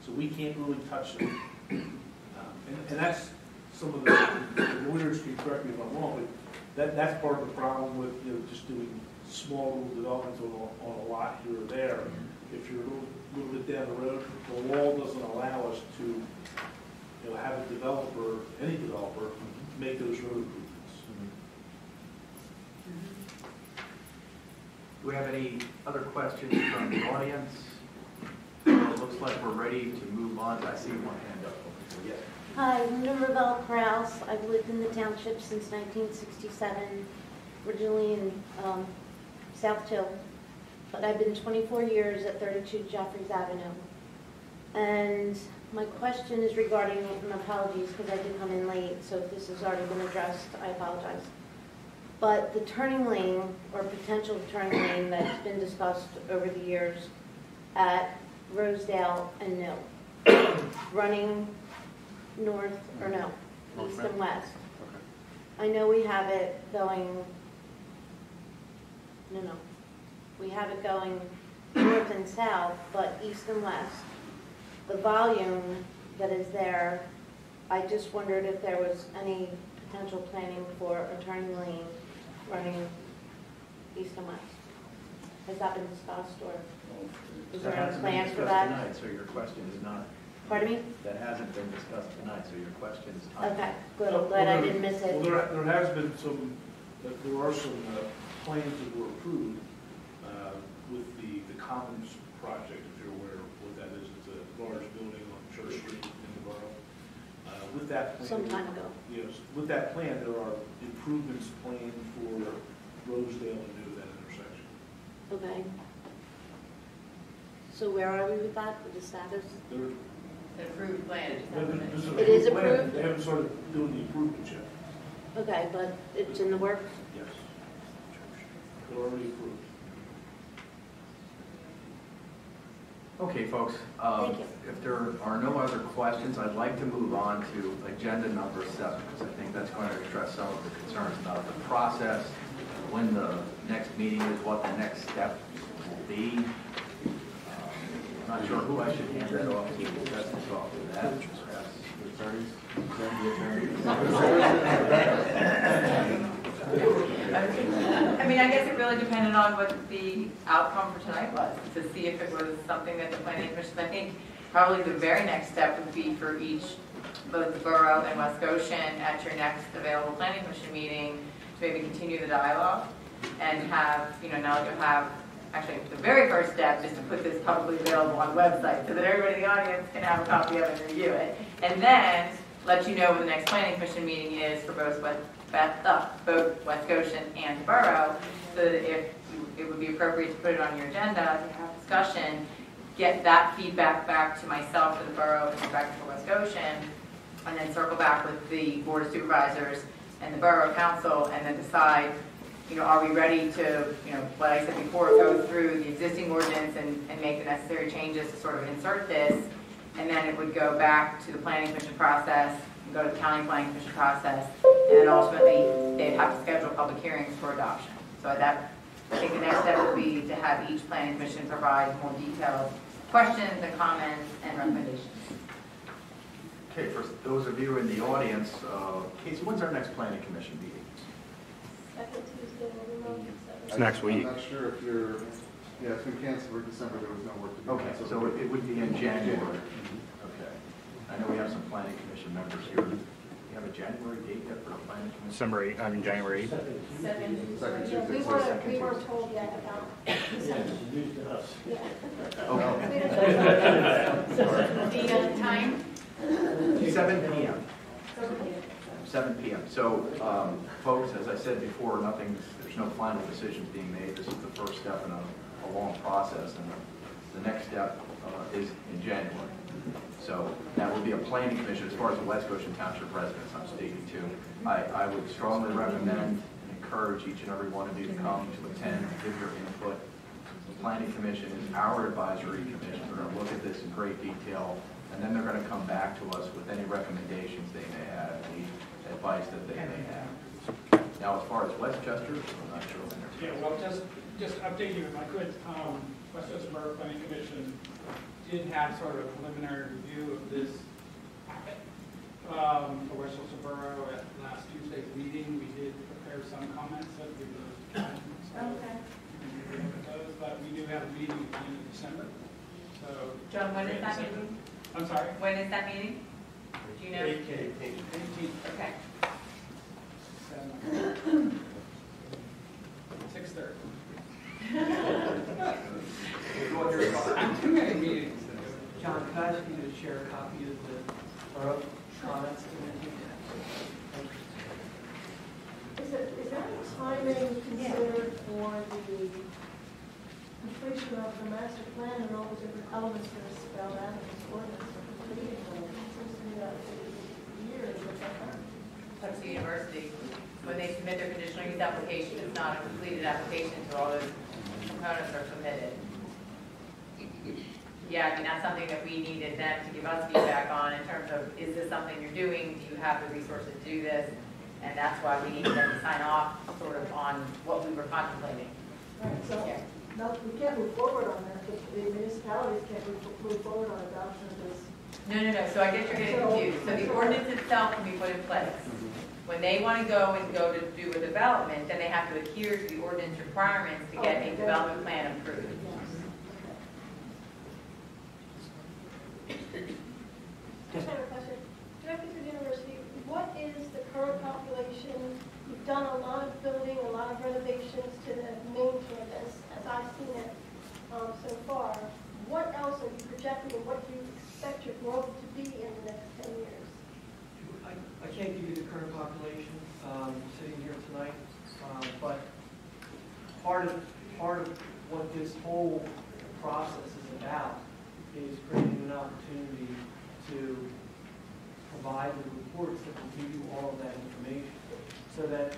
So we can't really touch it. And that's some of the lawyers can correct me if I'm wrong, but that's part of the problem with just doing small little developments on a lot here or there. If you're a little bit down the road, the law doesn't allow us to have a developer, any developer, make those road improvements. do we have any other questions from the audience? It looks like we're ready to move on. I see one hand up. Yes. Hi, Linda Ravel Krause. I've lived in the township since 1967, originally in South Hill, but I've been 24 years at 32 Jeffries Avenue. And my question is regarding, and apologies because I did come in late, so if this has already been addressed, I apologize. But the turning lane, or potential turning lane that's been discussed over the years at Rosedale and Mill, running north, or no, east and west. I know we have it going, we have it going north and south, but east and west. The volume that is there, I just wondered if there was any potential planning for a turning lane running east and west. Has that been discussed, or is there any plans for that? Tonight, so your question is not. Pardon me? That hasn't been discussed tonight, so your question is not. Okay, good. I'm glad I didn't miss it. Well, there has been some, there are some plans that were approved with the Commons project, if you're aware of what that is. It's a large building on Church Street in the borough. With that plan, some time ago. Yes, with that plan, there are improvements planned for Rosedale and New, that intersection. Okay. So where are we with that, with the status? An approved plan. It is approved? They haven't started doing the improvements yet. Okay, but it's in the works? Yes. They're already approved. Okay, folks. Thank you. If there are no other questions, I'd like to move on to agenda number 7, because I think that's going to address some of the concerns about the process, when the next meeting is, what the next step will be. I'm not sure who I should hand that off to. Let's talk to that. I mean, I guess it really depended on what the outcome for tonight was, to see if it was something that the planning commission, I think probably the very next step would be for each, both the borough and West Goshen, at your next available planning commission meeting, to maybe continue the dialogue and have, now that you have actually, the very first step is to put this publicly available on the website so that everybody in the audience can have a copy of it and review it. And then let you know when the next planning commission meeting is for both West Goshen and Borough, so that if it would be appropriate to put it on your agenda to have discussion, get that feedback back to myself for the Borough and back to West Goshen, and then circle back with the Board of Supervisors and the Borough Council, and then decide, are we ready to, what I said before, go through the existing ordinance and make the necessary changes to sort of insert this, and then it would go back to the Planning Commission process, and go to the County Planning Commission process, and then ultimately they'd have to schedule public hearings for adoption. So I think the next step would be to have each Planning Commission provide more detailed questions and comments and recommendations. Okay, for those of you in the audience, Casey, when's our next Planning Commission meeting? Second Tuesday of every month. It's next week. I'm not sure if you're, yeah, it's been canceled for December, there was no work to do. Okay, so it would be in January. Okay. I know we have some Planning Commission members here. Do you have a January date yet for the Planning Commission? January 8th. Second Tuesday. We weren't told yet about December. The time? 7 p.m. 7 p.m. So, folks, as I said before, there's no final decisions being made. This is the first step in a long process, and the next step is in January. So that would be a planning commission. As far as the West Goshen Township residents I'm speaking to, I would strongly recommend and encourage each and every one of you to come to attend, give your input. The planning commission is our advisory commission. We're going to look at this in great detail, and then they're going to come back to us with any recommendations they may have, any advice that they may have. Now, as far as Westchester, I'm not sure. Yeah, well, just update you if I could. Westchester Borough Planning Commission did have sort of a preliminary review of this packet for Westchester Borough at last Tuesday's meeting. We did prepare some comments that we were but we do have a meeting at the end of December. So, John, when is that meeting? I'm sorry? When is that meeting? Do you know? 18th. Okay. 6:30. Too many meetings. John, could I ask you to share a copy of the borough comments? Is there any timing considered for the completion of the master plan and all the different elements that are spelled out in this ordinance for completing them? It seems to me that years with that. Up to the university. When they submit their conditional use application, it's not a completed application until all those components are submitted. Yeah, I mean, that's something that we needed them to give us feedback on in terms of, is this something you're doing? Do you have the resources to do this? And that's why we needed them to sign off sort of on what we were contemplating. Right, so no, we can't move forward on that. The municipalities can't move forward on adoption of this. No. So I guess you're getting confused. So the ordinance itself can be put in place. When they want to go to do a development, then they have to adhere to the ordinance requirements to get a development plan approved. I just have a question. Director for the university, what is the current population? You've done a lot of building, a lot of renovations to the main campus, as I've seen it so far. What else are you projecting, and what do you expect your growth to be in the next 10 years? I can't give you the current population sitting here tonight, but part of what this whole process is about is creating an opportunity to provide the reports that will give you all of that information, so that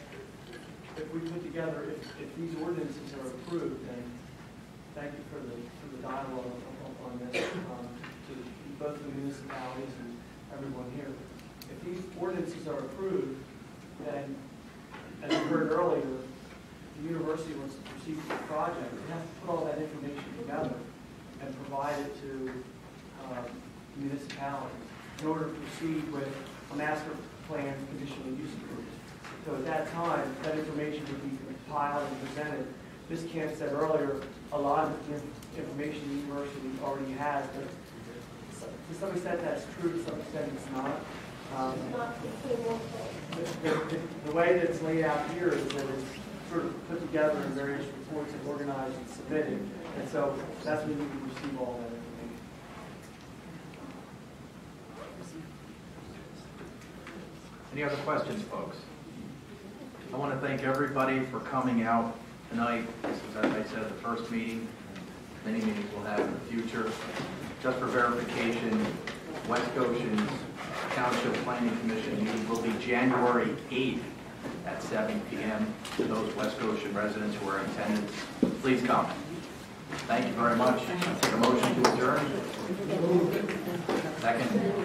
if we put together, if these ordinances are approved, and thank you for the dialogue on this, to both the municipalities and everyone here. If these ordinances are approved, then, as you heard earlier, the university wants to proceed with the project. They have to put all that information together and provide it to municipalities in order to proceed with a master plan conditional use approval. So at that time, that information would be compiled and presented. Ms. Camp said earlier, a lot of the information the university already has, but to some extent that's true, to some extent it's not. The way that it's laid out here is that it's sort of put together in various reports and organized and submitted. And so that's when we can receive all that information. Any other questions, folks? I want to thank everybody for coming out tonight. This is, as I said, the first meeting. Many meetings we'll have in the future. Just for verification, West Goshen's Township Planning Commission meeting will be January 8th at 7 p.m. To those West Goshen residents who are in attendance, please come. Thank you very much. I'll take a motion to adjourn. Second.